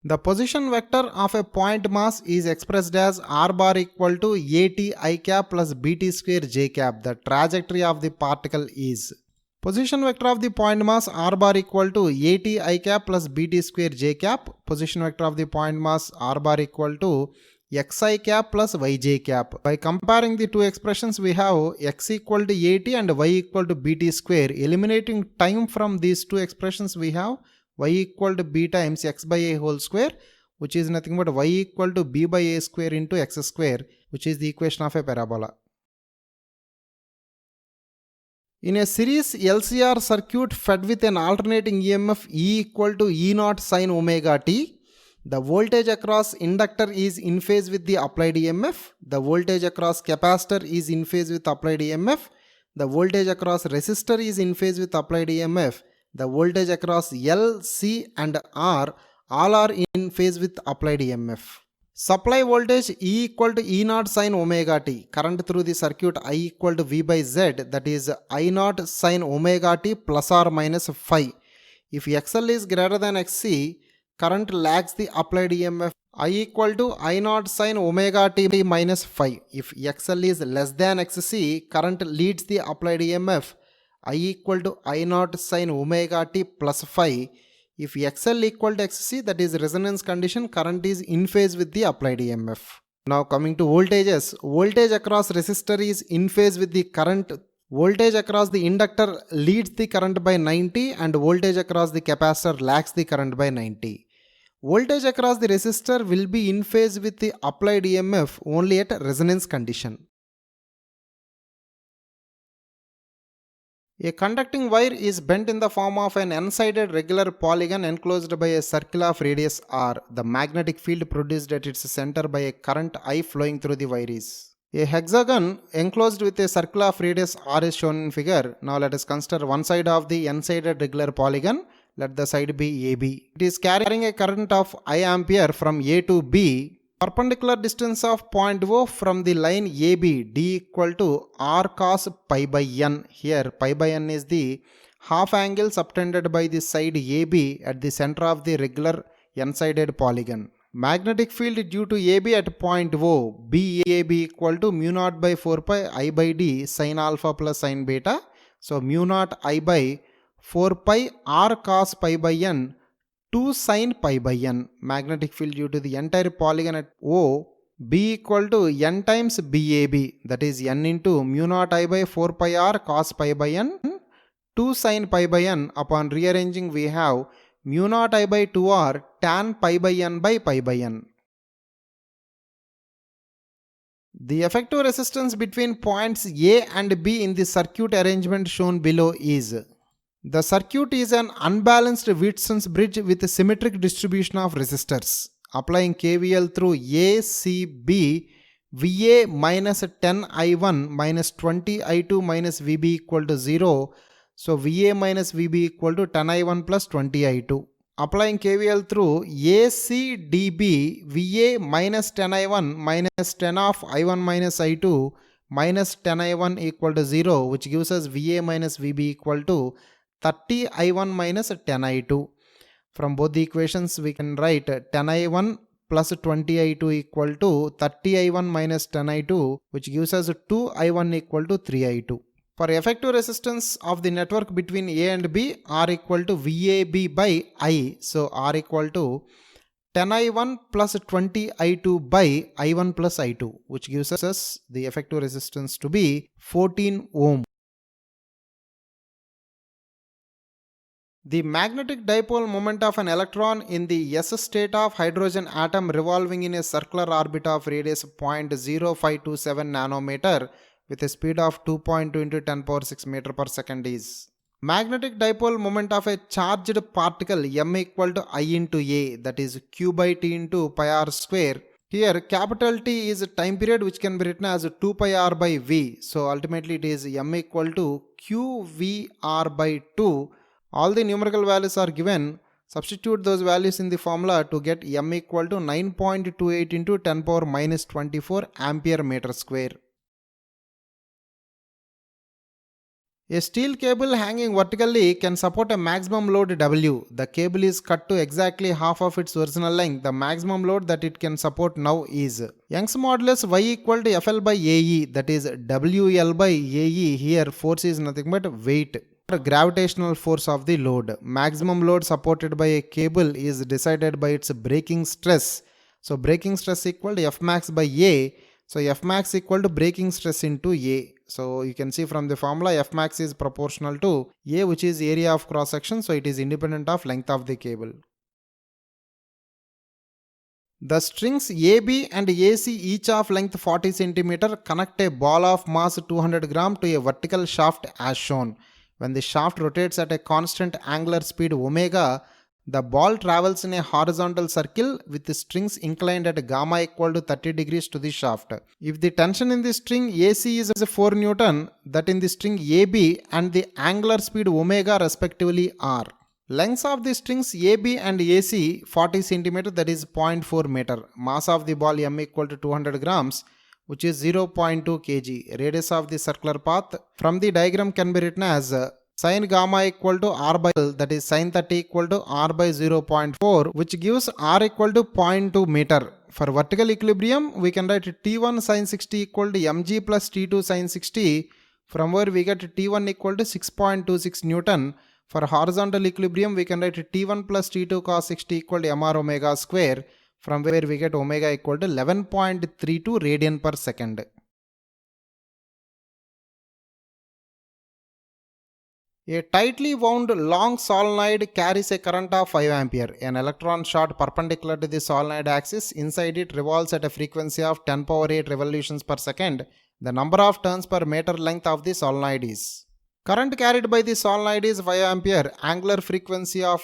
The position vector of a point mass is expressed as r bar equal to at I cap plus bt square j cap. The trajectory of the particle is. Position vector of the point mass r bar equal to at I cap plus bt square j cap. Position vector of the point mass r bar equal to xi cap plus yj cap. By comparing the two expressions, we have x equal to at and y equal to bt square. Eliminating time from these two expressions, we have y equal to b times x by a whole square, which is nothing but y equal to b by a square into x square, which is the equation of a parabola. In a series LCR circuit fed with an alternating EMF E equal to E naught sin omega t, the voltage across inductor is in phase with the applied EMF, the voltage across capacitor is in phase with applied EMF, the voltage across resistor is in phase with applied EMF, the voltage across L, C and R all are in phase with applied EMF. Supply voltage E equal to E naught sin omega t. Current through the circuit I equal to V by Z, that is I naught sin omega t plus or minus phi. If XL is greater than XC, current lags the applied EMF. I equal to I naught sin omega t minus phi. If XL is less than XC, current leads the applied EMF. I equal to I naught sin omega t plus phi. If XL equal to XC, that is resonance condition, current is in phase with the applied EMF. Now coming to voltages. Voltage across resistor is in phase with the current. Voltage across the inductor leads the current by 90 and voltage across the capacitor lags the current by 90. Voltage across the resistor will be in phase with the applied EMF only at resonance condition. A conducting wire is bent in the form of an n-sided regular polygon enclosed by a circle of radius r. The magnetic field produced at its center by a current I flowing through the wire is. A hexagon enclosed with a circle of radius r is shown in figure. Now let us consider one side of the n-sided regular polygon. Let the side be AB. It is carrying a current of I ampere from A to B. Perpendicular distance of point O from the line AB, D equal to R cos pi by n. Here pi by n is the half angle subtended by the side AB at the center of the regular n-sided polygon. Magnetic field due to AB at point O, BAB equal to mu naught by 4 pi I by D sin alpha plus sin beta. So mu naught I by 4 pi R cos pi by n 2 sin pi by n. Magnetic field due to the entire polygon at O, B equal to n times BAB, that is n into mu naught I by 4 pi r cos pi by n 2 sin pi by n. Upon rearranging we have mu naught I by 2r tan pi by n by pi by n. The effective resistance between points A and B in the circuit arrangement shown below is. The circuit is an unbalanced Wheatson's bridge with a symmetric distribution of resistors. Applying KVL through A, C, B, VA minus 10 I1 minus 20 I2 minus VB equal to 0. So VA minus VB equal to 10 I1 plus 20 I2. applying KVL through ACDB VA minus 10I1 minus 10 of I1 minus I2 minus 10I1 equal to 0, which gives us VA minus VB equal to 30I1 minus 10I2. From both the equations we can write 10I1 plus 20I2 equal to 30I1 minus 10I2, which gives us 2I1 equal to 3I2. For effective resistance of the network between A and B, R equal to VAB by I. So R equal to 10I1 plus 20I2 by I1 plus I2, which gives us the effective resistance to be 14 ohm. The magnetic dipole moment of an electron in the S state of hydrogen atom revolving in a circular orbit of radius 0.0527 nanometer with a speed of 2.2 into 10 power 6 meter per second is. Magnetic dipole moment of a charged particle m equal to I into a, that is q by t into pi r square. Here capital T is time period, which can be written as 2 pi r by v. So ultimately it is m equal to q v r by 2. All the numerical values are given. Substitute those values in the formula to get m equal to 9.28 into 10 power minus 24 ampere meter square. A steel cable hanging vertically can support a maximum load W. The cable is cut to exactly half of its original length. The maximum load that it can support now is Young's modulus Y equal to FL by AE, that is WL by AE. Here force is nothing but weight or gravitational force of the load. Maximum load supported by a cable is decided by its breaking stress. So breaking stress equal to F max by A. So F max equal to breaking stress into A. So you can see from the formula F max is proportional to A, which is area of cross section. So it is independent of length of the cable. The strings AB and AC, each of length 40 cm, connect a ball of mass 200 gram to a vertical shaft as shown. When the shaft rotates at a constant angular speed omega, the ball travels in a horizontal circle with the strings inclined at gamma equal to 30 degrees to the shaft. If the tension in the string AC is 4 Newton, that in the string AB and the angular speed omega respectively are. Lengths of the strings AB and AC 40 cm, that is 0.4 meter. Mass of the ball M equal to 200 grams, which is 0.2 kg. Radius of the circular path from the diagram can be written as sin gamma equal to r by L, that is sin 30 equal to r by 0.4, which gives r equal to 0.2 meter. For vertical equilibrium, we can write T1 sin 60 equal to mg plus T2 sin 60, from where we get T1 equal to 6.26 Newton. For horizontal equilibrium, we can write T1 plus T2 cos 60 equal to mr omega square, from where we get omega equal to 11.32 radian per second. A tightly wound long solenoid carries a current of 5 ampere. An electron shot perpendicular to the solenoid axis. Inside it revolves at a frequency of 10 power 8 revolutions per second. The number of turns per meter length of the solenoid is. Current carried by the solenoid is 5 ampere. Angular frequency of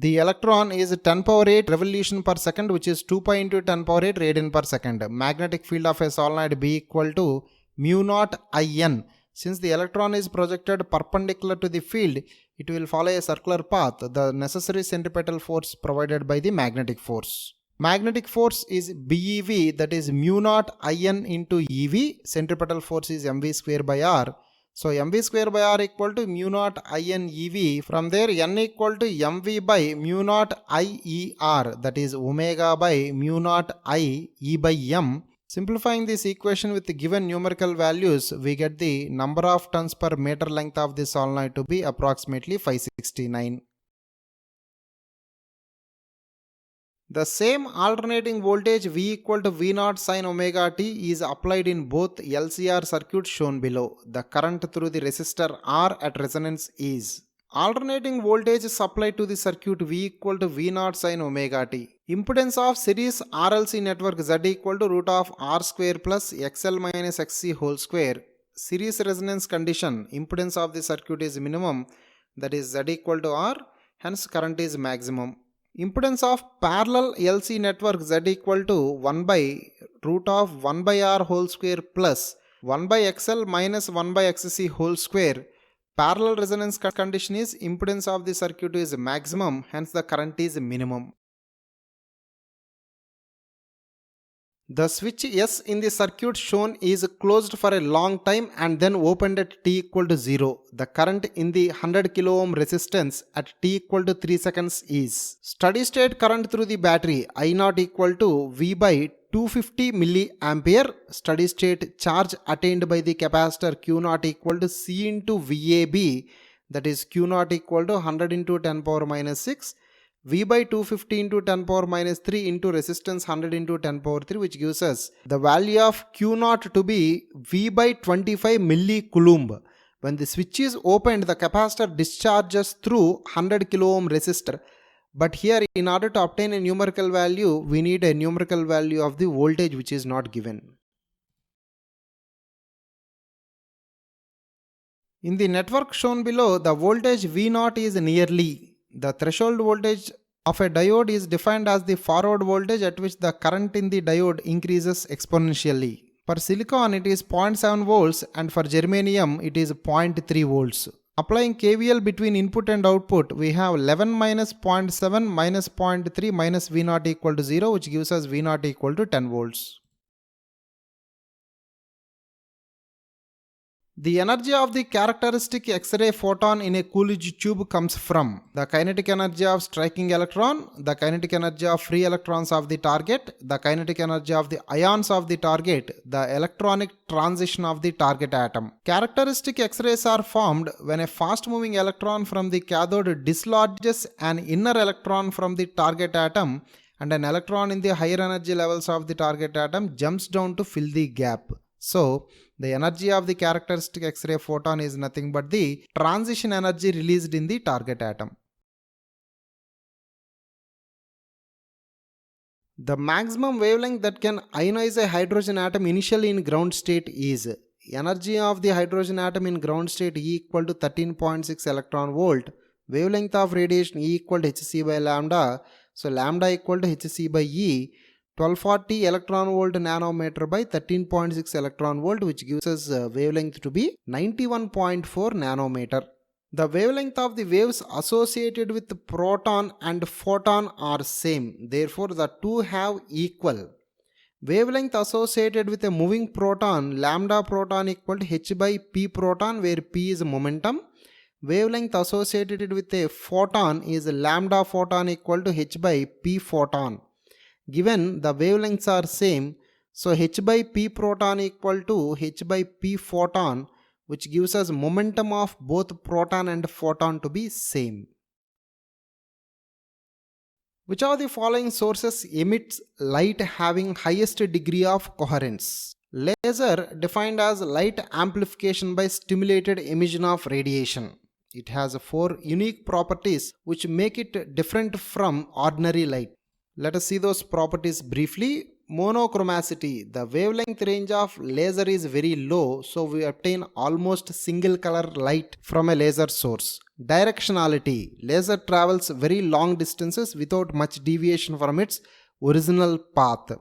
the electron is 10 power 8 revolution per second, which is 2 pi into 10 power 8 radian per second. Magnetic field of a solenoid B equal to mu naught In. Since the electron is projected perpendicular to the field, it will follow a circular path, the necessary centripetal force provided by the magnetic force. Magnetic force is BeV, that is mu naught In into EV. Centripetal force is mv square by r. So mv square by r equal to mu naught In EV. From there n equal to mv by mu naught IER, that is omega by mu naught I E by m. Simplifying this equation with the given numerical values, we get the number of turns per meter length of the solenoid to be approximately 569. The same alternating voltage V equal to V naught sin omega t is applied in both LCR circuits shown below. The current through the resistor R at resonance is. Alternating voltage supplied to the circuit V equal to V naught sin omega t. Impedance of series RLC network Z equal to root of R square plus XL minus XC whole square. Series resonance condition, impedance of the circuit is minimum, that is Z equal to R, hence current is maximum. Impedance of parallel LC network Z equal to 1 by root of 1 by R whole square plus 1 by XL minus 1 by XC whole square. Parallel resonance condition is impedance of the circuit is maximum, hence the current is minimum. The switch S in the circuit shown is closed for a long time and then opened at t equal to 0. The current in the 100 kilo ohm resistance at t equal to 3 seconds is steady state current through the battery I0 equal to V by 250 milliampere. Steady state charge attained by the capacitor Q0 equal to C into VAB, that is Q0 equal to 100 into 10 power minus 6. V by 250 into 10 power minus 3 into resistance 100 into 10 power 3, which gives us the value of Q0 to be V by 25 millicoulomb. When the switch is opened, the capacitor discharges through 100 kilo ohm resistor. But here, in order to obtain a numerical value, we need a numerical value of the voltage, which is not given. In the network shown below, the voltage V0 is nearly the threshold voltage of a diode is defined as the forward voltage at which the current in the diode increases exponentially. For silicon it is 0.7 volts and for germanium it is 0.3 volts. Applying KVL between input and output, we have 11 minus 0.7 minus 0.3 minus V0 equal to 0, which gives us V0 equal to 10 volts. The energy of the characteristic X-ray photon in a Coolidge tube comes from the kinetic energy of striking electron, the kinetic energy of free electrons of the target, the kinetic energy of the ions of the target, the electronic transition of the target atom. Characteristic X-rays are formed when a fast-moving electron from the cathode dislodges an inner electron from the target atom and an electron in the higher energy levels of the target atom jumps down to fill the gap. So, the energy of the characteristic X-ray photon is nothing but the transition energy released in the target atom. The maximum wavelength that can ionize a hydrogen atom initially in ground state is energy of the hydrogen atom in ground state E equal to 13.6 electron volt, wavelength of radiation E equal to hc by lambda, so lambda equal to hc by E, 1240 electron volt nanometer by 13.6 electron volt, which gives us wavelength to be 91.4 nanometer. The wavelength of the waves associated with proton and photon are same. Therefore, the two have equal. Wavelength associated with a moving proton, lambda proton equal to h by p proton, where p is momentum. Wavelength associated with a photon is lambda photon equal to h by p photon. Given the wavelengths are same, so h by p proton equal to h by p photon, which gives us momentum of both proton and photon to be same. Which of the following sources emits light having highest degree of coherence? Laser, defined as light amplification by stimulated emission of radiation. It has 4 unique properties which make it different from ordinary light. Let us see those properties briefly. Monochromacity. The wavelength range of laser is very low, so we obtain almost single color light from a laser source. Directionality. Laser travels very long distances without much deviation from its original path.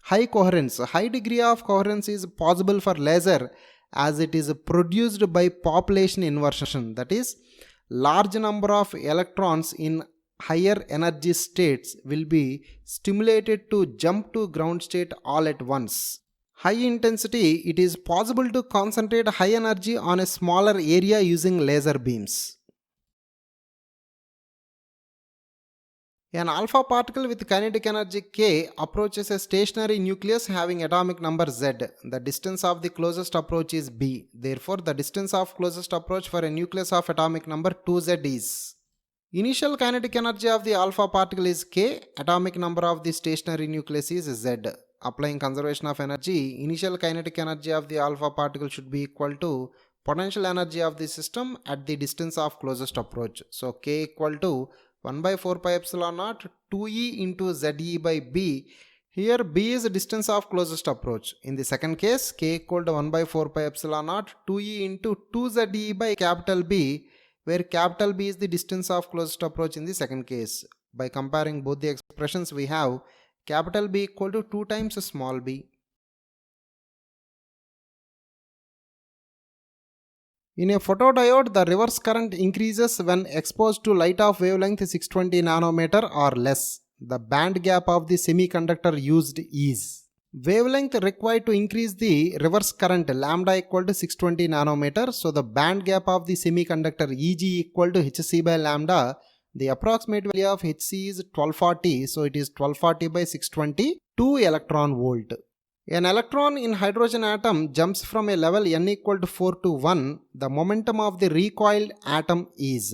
High coherence. High degree of coherence is possible for laser as it is produced by population inversion. That is, large number of electrons in higher energy states will be stimulated to jump to ground state all at once. High intensity. It is possible to concentrate high energy on a smaller area using laser beams. An alpha particle with kinetic energy K approaches a stationary nucleus having atomic number Z. The distance of the closest approach is B. Therefore, the distance of closest approach for a nucleus of atomic number 2Z is. Initial kinetic energy of the alpha particle is K. Atomic number of the stationary nucleus is Z. Applying conservation of energy, initial kinetic energy of the alpha particle should be equal to potential energy of the system at the distance of closest approach. So, K equal to 1 by 4 pi epsilon naught 2E into ZE by B. Here B is the distance of closest approach. In the second case, K equal to 1 by 4 pi epsilon naught 2E into 2ZE by capital B, where capital B is the distance of closest approach in the second case. By comparing both the expressions, we have capital B equal to 2 times small b. In a photodiode, the reverse current increases when exposed to light of wavelength 620 nanometer or less. The band gap of the semiconductor used is wavelength required to increase the reverse current lambda equal to 620 nanometer. So the band gap of the semiconductor Eg equal to hc by lambda. The approximate value of hc is 1240. So it is 1240 by 620, 2 electron volt. An electron in hydrogen atom jumps from a level n equal to 4 to 1. The momentum of the recoiled atom is.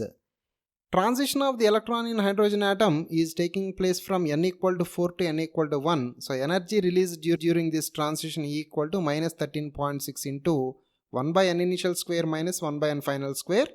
Transition of the electron in hydrogen atom is taking place from n equal to 4 to n equal to 1. So energy released during this transition E equal to minus 13.6 into 1 by n initial square minus 1 by n final square.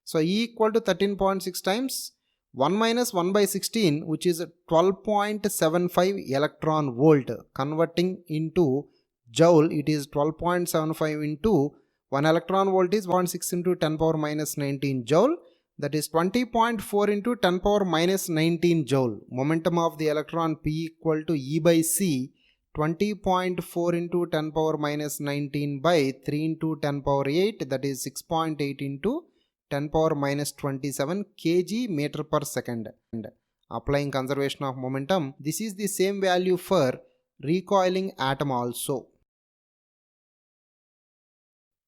So E equal to 13.6 times 1 minus 1 by 16, which is 12.75 electron volt. Converting into joule, it is 12.75 into 1 electron volt is 0.6 into 10 power minus 19 joule. That is 20.4 into 10 power minus 19 joule. Momentum of the electron P equal to E by C, 20.4 into 10 power minus 19 by 3 into 10 power 8, that is 6.8 into 10 power minus 27 kg meter per second. And applying conservation of momentum, this is the same value for recoiling atom also.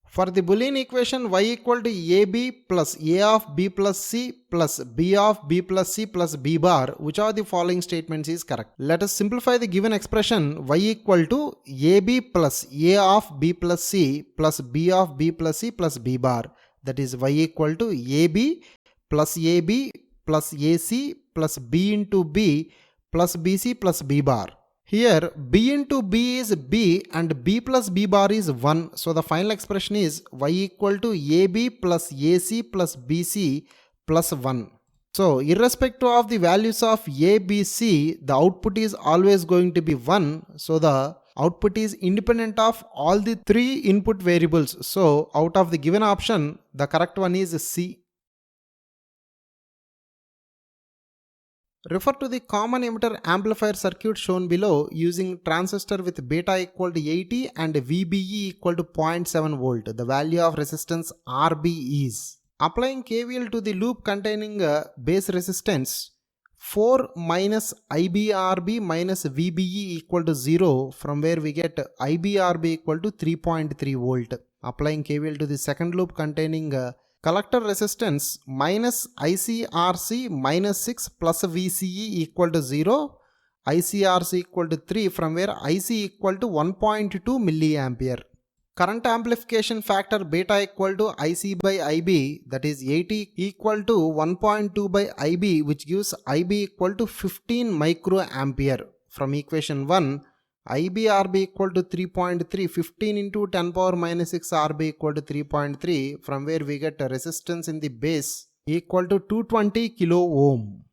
For the Boolean equation y equal to AB plus A of B plus C plus B of B plus C plus B bar, which of the following statements is correct? Let us simplify the given expression y equal to AB plus A of B plus C plus B of B plus C plus B bar. That is y equal to AB plus AC plus B into B plus BC plus B bar. Here B into B is B and B plus B bar is 1. So the final expression is y equal to AB plus AC plus BC plus 1. So irrespective of the values of A, B, C, the output is always going to be 1. So the output is independent of all the 3 input variables. So out of the given option, the correct one is C. Refer to the common emitter amplifier circuit shown below using transistor with beta equal to 80 and VBE equal to 0.7 volt. The value of resistance RB is. Applying KVL to the loop containing base resistance 4 minus IBRB minus VBE equal to 0, from where we get IBRB equal to 3.3 volt. Applying KVL to the second loop containing collector resistance minus ICRC minus 6 plus VCE equal to 0, ICRC equal to 3, from where IC equal to 1.2 milliampere. Current amplification factor beta equal to IC by IB, that is 80 equal to 1.2 by IB, which gives IB equal to 15 microampere. From equation 1, IBRB equal to 3.3, 15 into 10 power minus 6 RB equal to 3.3, from where we get a resistance in the base equal to 220 kilo ohm.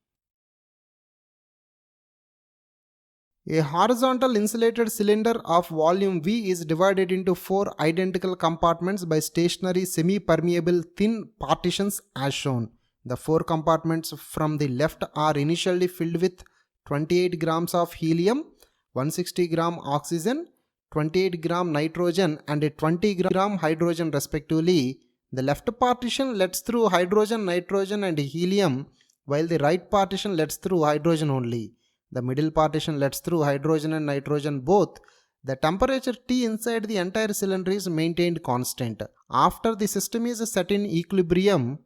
A horizontal insulated cylinder of volume V is divided into 4 identical compartments by stationary semi-permeable thin partitions as shown. The 4 compartments from the left are initially filled with 28 grams of helium, 160 gram oxygen, 28 gram nitrogen and a 20 gram hydrogen respectively. The left partition lets through hydrogen, nitrogen and helium, while the right partition lets through hydrogen only. The middle partition lets through hydrogen and nitrogen both. The temperature T inside the entire cylinder is maintained constant. After the system is set in equilibrium,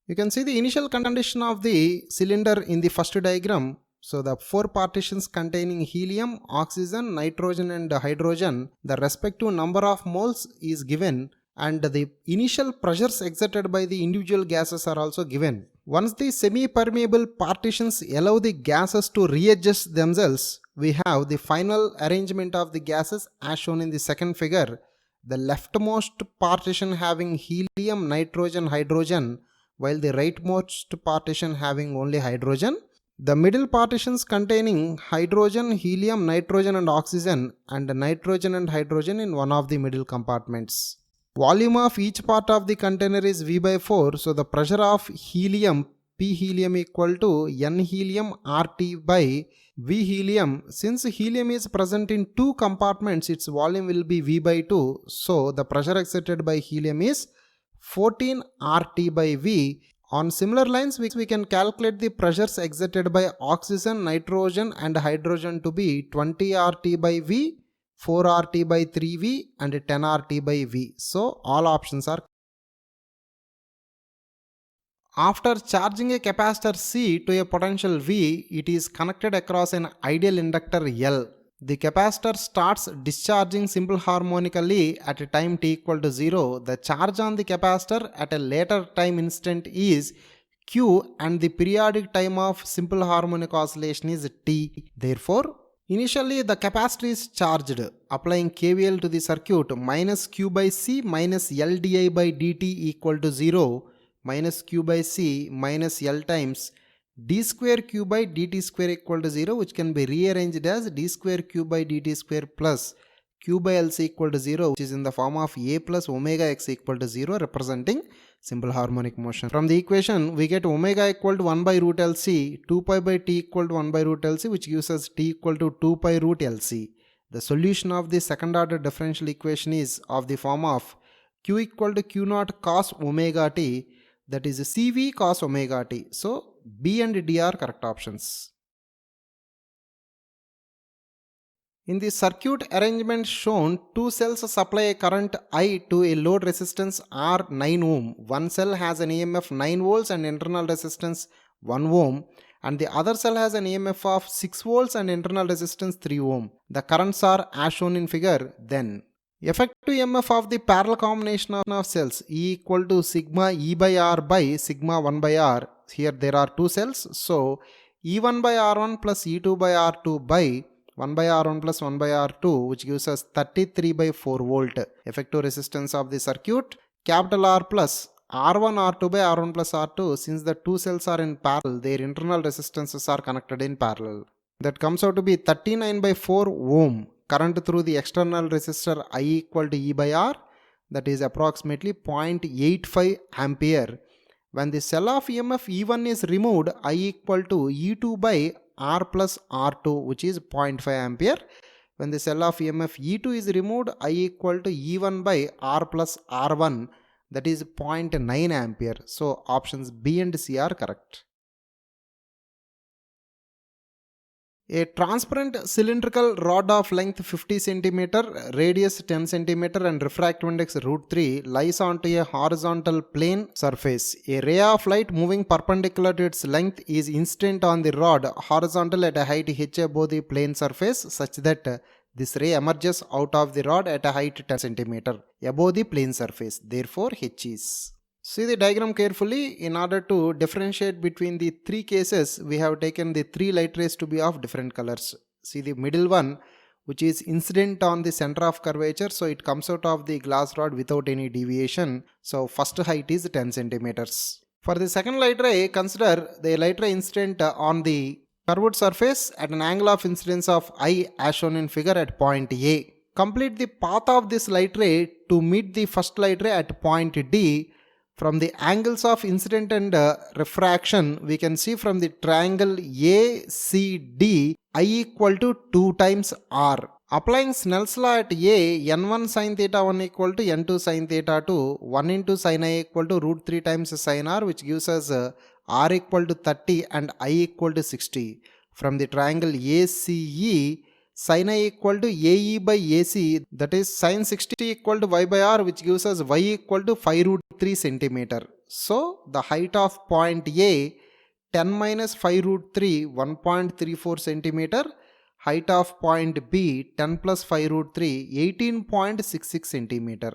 you can see the initial condition of the cylinder in the first diagram. So the 4 partitions containing helium, oxygen, nitrogen and hydrogen, the respective number of moles is given and the initial pressures exerted by the individual gases are also given. Once the semi-permeable partitions allow the gases to readjust themselves, we have the final arrangement of the gases as shown in the second figure. The leftmost partition having helium, nitrogen, hydrogen, while the rightmost partition having only hydrogen. The middle partitions containing hydrogen, helium, nitrogen and oxygen, and nitrogen and hydrogen in one of the middle compartments. Volume of each part of the container is V by 4, so the pressure of helium P helium equal to N helium RT by V helium. Since helium is present in 2 compartments, its volume will be V by 2, so the pressure exerted by helium is 14 RT by V. On similar lines, we can calculate the pressures exerted by oxygen, nitrogen and hydrogen to be 20 RT by V, 4 RT by 3V and 10 RT by V. So all options are. After charging a capacitor C to a potential V, it is connected across an ideal inductor L. The capacitor starts discharging simple harmonically at a time t equal to 0. The charge on the capacitor at a later time instant is Q and the periodic time of simple harmonic oscillation is T. Therefore, initially the capacitor is charged. Applying KVL to the circuit, minus Q by C minus L di by dt equal to 0, minus Q by C minus L times d square Q by dt square equal to 0, which can be rearranged as d square Q by dt square plus Q by L C equal to 0, which is in the form of A plus omega x equal to 0, representing simple harmonic motion. From the equation, we get omega equal to 1 by root LC, 2 pi by t equal to 1 by root LC, which gives us t equal to 2 pi root LC. The solution of the second order differential equation is of the form of Q equal to Q naught cos omega t, that is CV cos omega t. So B and D are correct options. In the circuit arrangement shown, two cells supply a current I to a load resistance R 9 ohm. One cell has an EMF 9 volts and internal resistance 1 ohm, and the other cell has an EMF of 6 volts and internal resistance 3 ohm. The currents are as shown in figure. Then effective EMF of the parallel combination of cells E equal to sigma E by R by sigma 1 by R. Here there are two cells, so E1 by R1 plus E2 by R2 by 1 by R1 plus 1 by R2, which gives us 33 by 4 volt. Effective resistance of the circuit, capital R plus R1 R2 by R1 plus R2. Since the two cells are in parallel, their internal resistances are connected in parallel. That comes out to be 39 by 4 ohm. Current through the external resistor I equal to E by R, that is approximately 0.85 ampere. When the cell of EMF E1 is removed, I equal to E2 by R plus R2, which is 0.5 ampere. When the cell of EMF E2 is removed, I equal to E1 by R plus R1, that is 0.9 ampere. So options B and C are correct. A transparent cylindrical rod of length 50 cm, radius 10 cm and refractive index √3 lies onto a horizontal plane surface. A ray of light moving perpendicular to its length is incident on the rod horizontal at a height h above the plane surface, such that this ray emerges out of the rod at a height 10 cm above the plane surface. Therefore, h is. See the diagram carefully. In order to differentiate between the three cases, we have taken the three light rays to be of different colors. See the middle one, which is incident on the center of curvature, so it comes out of the glass rod without any deviation. So first height is 10 centimeters. For the second light ray, consider the light ray incident on the curved surface at an angle of incidence of I as shown in figure at point A. Complete the path of this light ray to meet the first light ray at point D. From the angles of incident and refraction, we can see from the triangle ACD, I equal to 2 times R. Applying Snell's law at A, n1 sin theta 1 equal to n2 sin theta 2, 1 into sin I equal to √3 times sin R, which gives us R equal to 30 and I equal to 60. From the triangle ACE, sin I equal to AE by AC, that is sin 60 equal to Y by R, which gives us Y equal to 5√3 centimeter. So the height of point A, 10 minus 5√3, 1.34 centimeter. Height of point B, 10 plus 5√3, 18.66 centimeter.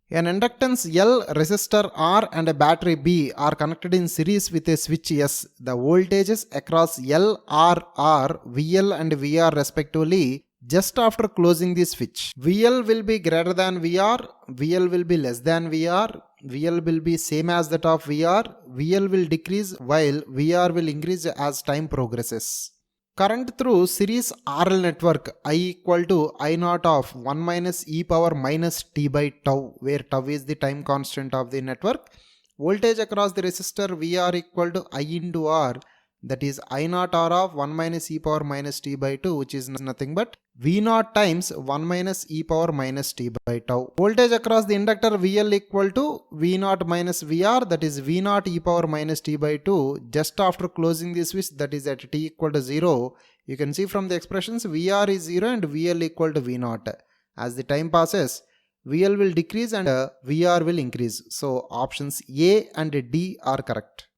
An inductance L, resistor R and a battery B are connected in series with a switch S. The voltages across L, R are VL and VR respectively just after closing the switch. VL will be greater than VR, VL will be less than VR, VL will be same as that of VR, VL will decrease while VR will increase as time progresses. Current through series RL network I equal to I naught of 1 minus e power minus t by tau, where tau is the time constant of the network. Voltage across the resistor VR equal to I into R, that is I naught R of 1 minus e power minus t by 2, which is nothing but V naught times 1 minus e power minus t by tau. Voltage across the inductor VL equal to V naught minus VR, that is V naught e power minus t by 2 just after closing the switch, that is at t equal to 0. You can see from the expressions VR is 0 and VL equal to V naught. As the time passes, VL will decrease and VR will increase. So options A and D are correct.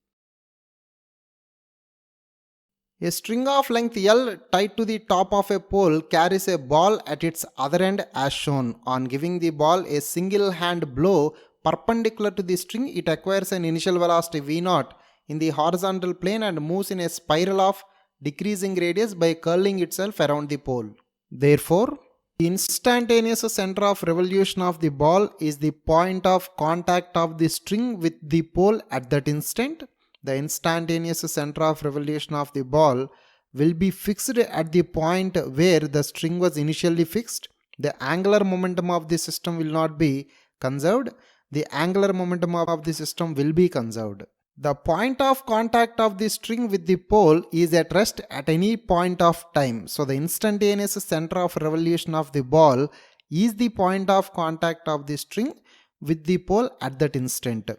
A string of length L tied to the top of a pole carries a ball at its other end as shown. On giving the ball a single hand blow perpendicular to the string, it acquires an initial velocity V0 in the horizontal plane and moves in a spiral of decreasing radius by curling itself around the pole. Therefore, the instantaneous center of revolution of the ball is the point of contact of the string with the pole at that instant. The instantaneous center of revolution of the ball will be fixed at the point where the string was initially fixed. The angular momentum of the system will not be conserved. The angular momentum of the system will be conserved. The point of contact of the string with the pole is at rest at any point of time. So the instantaneous center of revolution of the ball is the point of contact of the string with the pole at that instant.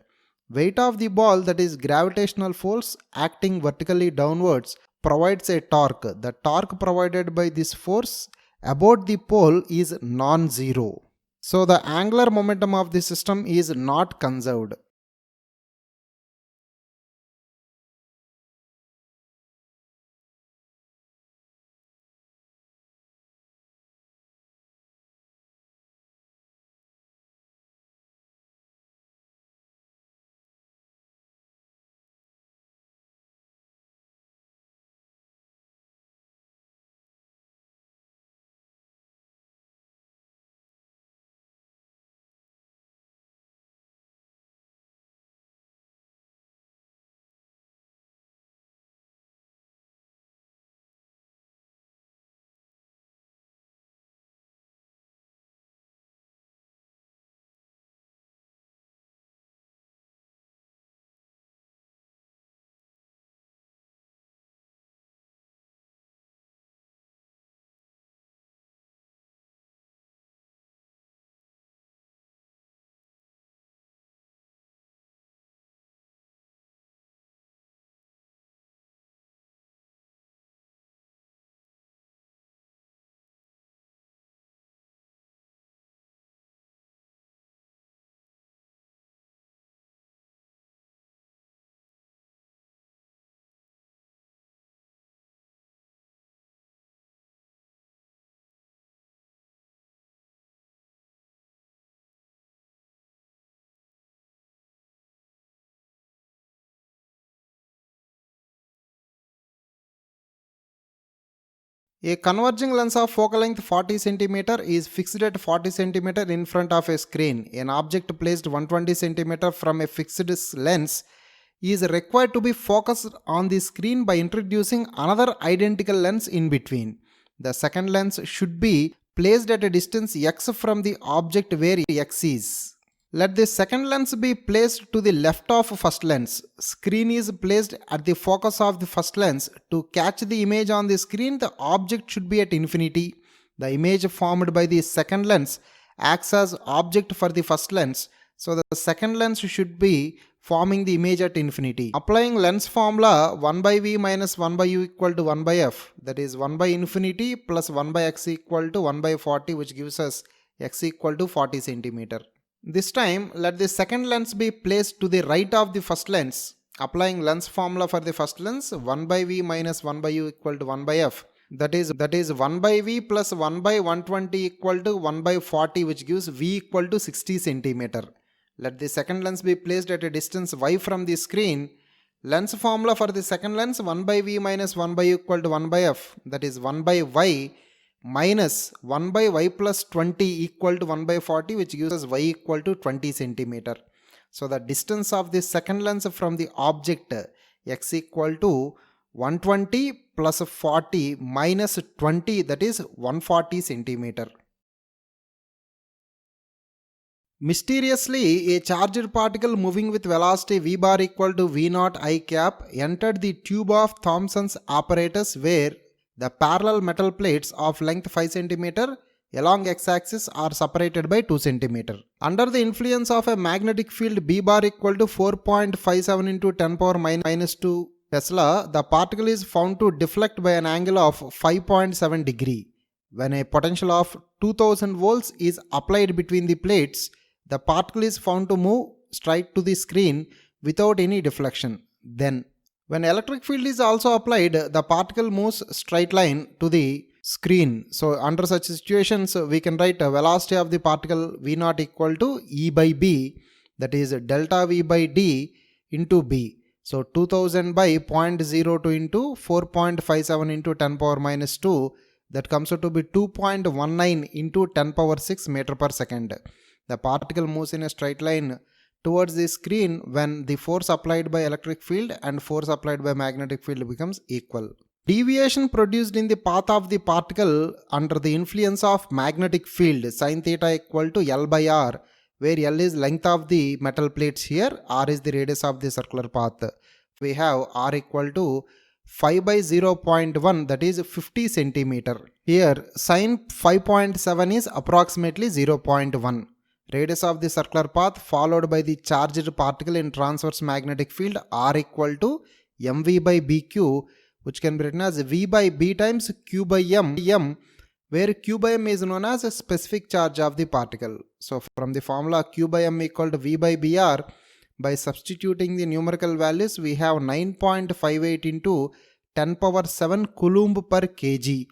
Weight of the ball, that is gravitational force acting vertically downwards, provides a torque. The torque provided by this force about the pole is non-zero. So the angular momentum of the system is not conserved. A converging lens of focal length 40 cm is fixed at 40 cm in front of a screen. An object placed 120 cm from a fixed lens is required to be focused on the screen by introducing another identical lens in between. The second lens should be placed at a distance x from the object where x is. Let the second lens be placed to the left of first lens. Screen is placed at the focus of the first lens. To catch the image on the screen, the object should be at infinity. The image formed by the second lens acts as object for the first lens. So the second lens should be forming the image at infinity. Applying lens formula 1 by v minus 1 by u equal to 1 by f, that is 1 by infinity plus 1 by x equal to 1 by 40, which gives us x equal to 40 centimeter. This time, let the second lens be placed to the right of the first lens. Applying lens formula for the first lens 1 by v minus 1 by u equal to 1 by f. that is 1 by V plus 1 by 120 equal to 1 by 40, which gives V equal to 60 centimeter. Let the second lens be placed at a distance y from the screen. Lens formula for the second lens, 1 by V minus 1 by equal to 1 by F, that is 1 by Y minus 1 by Y plus 20 equal to 1 by 40, which gives us Y equal to 20 centimeter. So the distance of the second lens from the object x equal to 120 plus 40 minus 20, that is 140 centimeter. Mysteriously, a charged particle moving with velocity v bar equal to v naught I cap entered the tube of Thomson's apparatus, where the parallel metal plates of length 5 cm along x-axis are separated by 2 cm. Under the influence of a magnetic field b bar equal to 4.57 into 10 power minus 2 Tesla, the particle is found to deflect by an angle of 5.7 degree. When a potential of 2000 volts is applied between the plates, the particle is found to move straight to the screen without any deflection. Then, when electric field is also applied, the particle moves straight line to the screen. So, under such situations, we can write a velocity of the particle v naught equal to E by B, that is delta V by D into B. So, 2000 by 0.02 into 4.57 into 10 power minus 2, that comes out to be 2.19 into 10 power 6 meter per second. The particle moves in a straight line towards the screen when the force applied by electric field and force applied by magnetic field becomes equal. Deviation produced in the path of the particle under the influence of magnetic field sin theta equal to L by R, where L is length of the metal plates here, R is the radius of the circular path. We have R equal to 5 by 0.1, that is 50 centimeter. Here sin 5.7 is approximately 0.1. Radius of the circular path followed by the charged particle in transverse magnetic field R equal to mv by bq, which can be written as v by b times q by m, where q by m is known as a specific charge of the particle. So from the formula q by m equal to v by br, by substituting the numerical values, we have 9.58 into 10 power 7 coulomb per kg.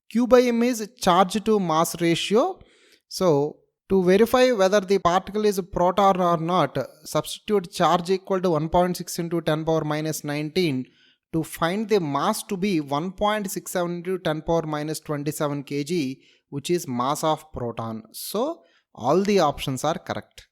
Q by m is charge to mass ratio. So to verify whether the particle is a proton or not, substitute charge equal to 1.6 into 10 power minus 19 to find the mass to be 1.67 into 10 power minus 27 kg, which is mass of proton. So all the options are correct.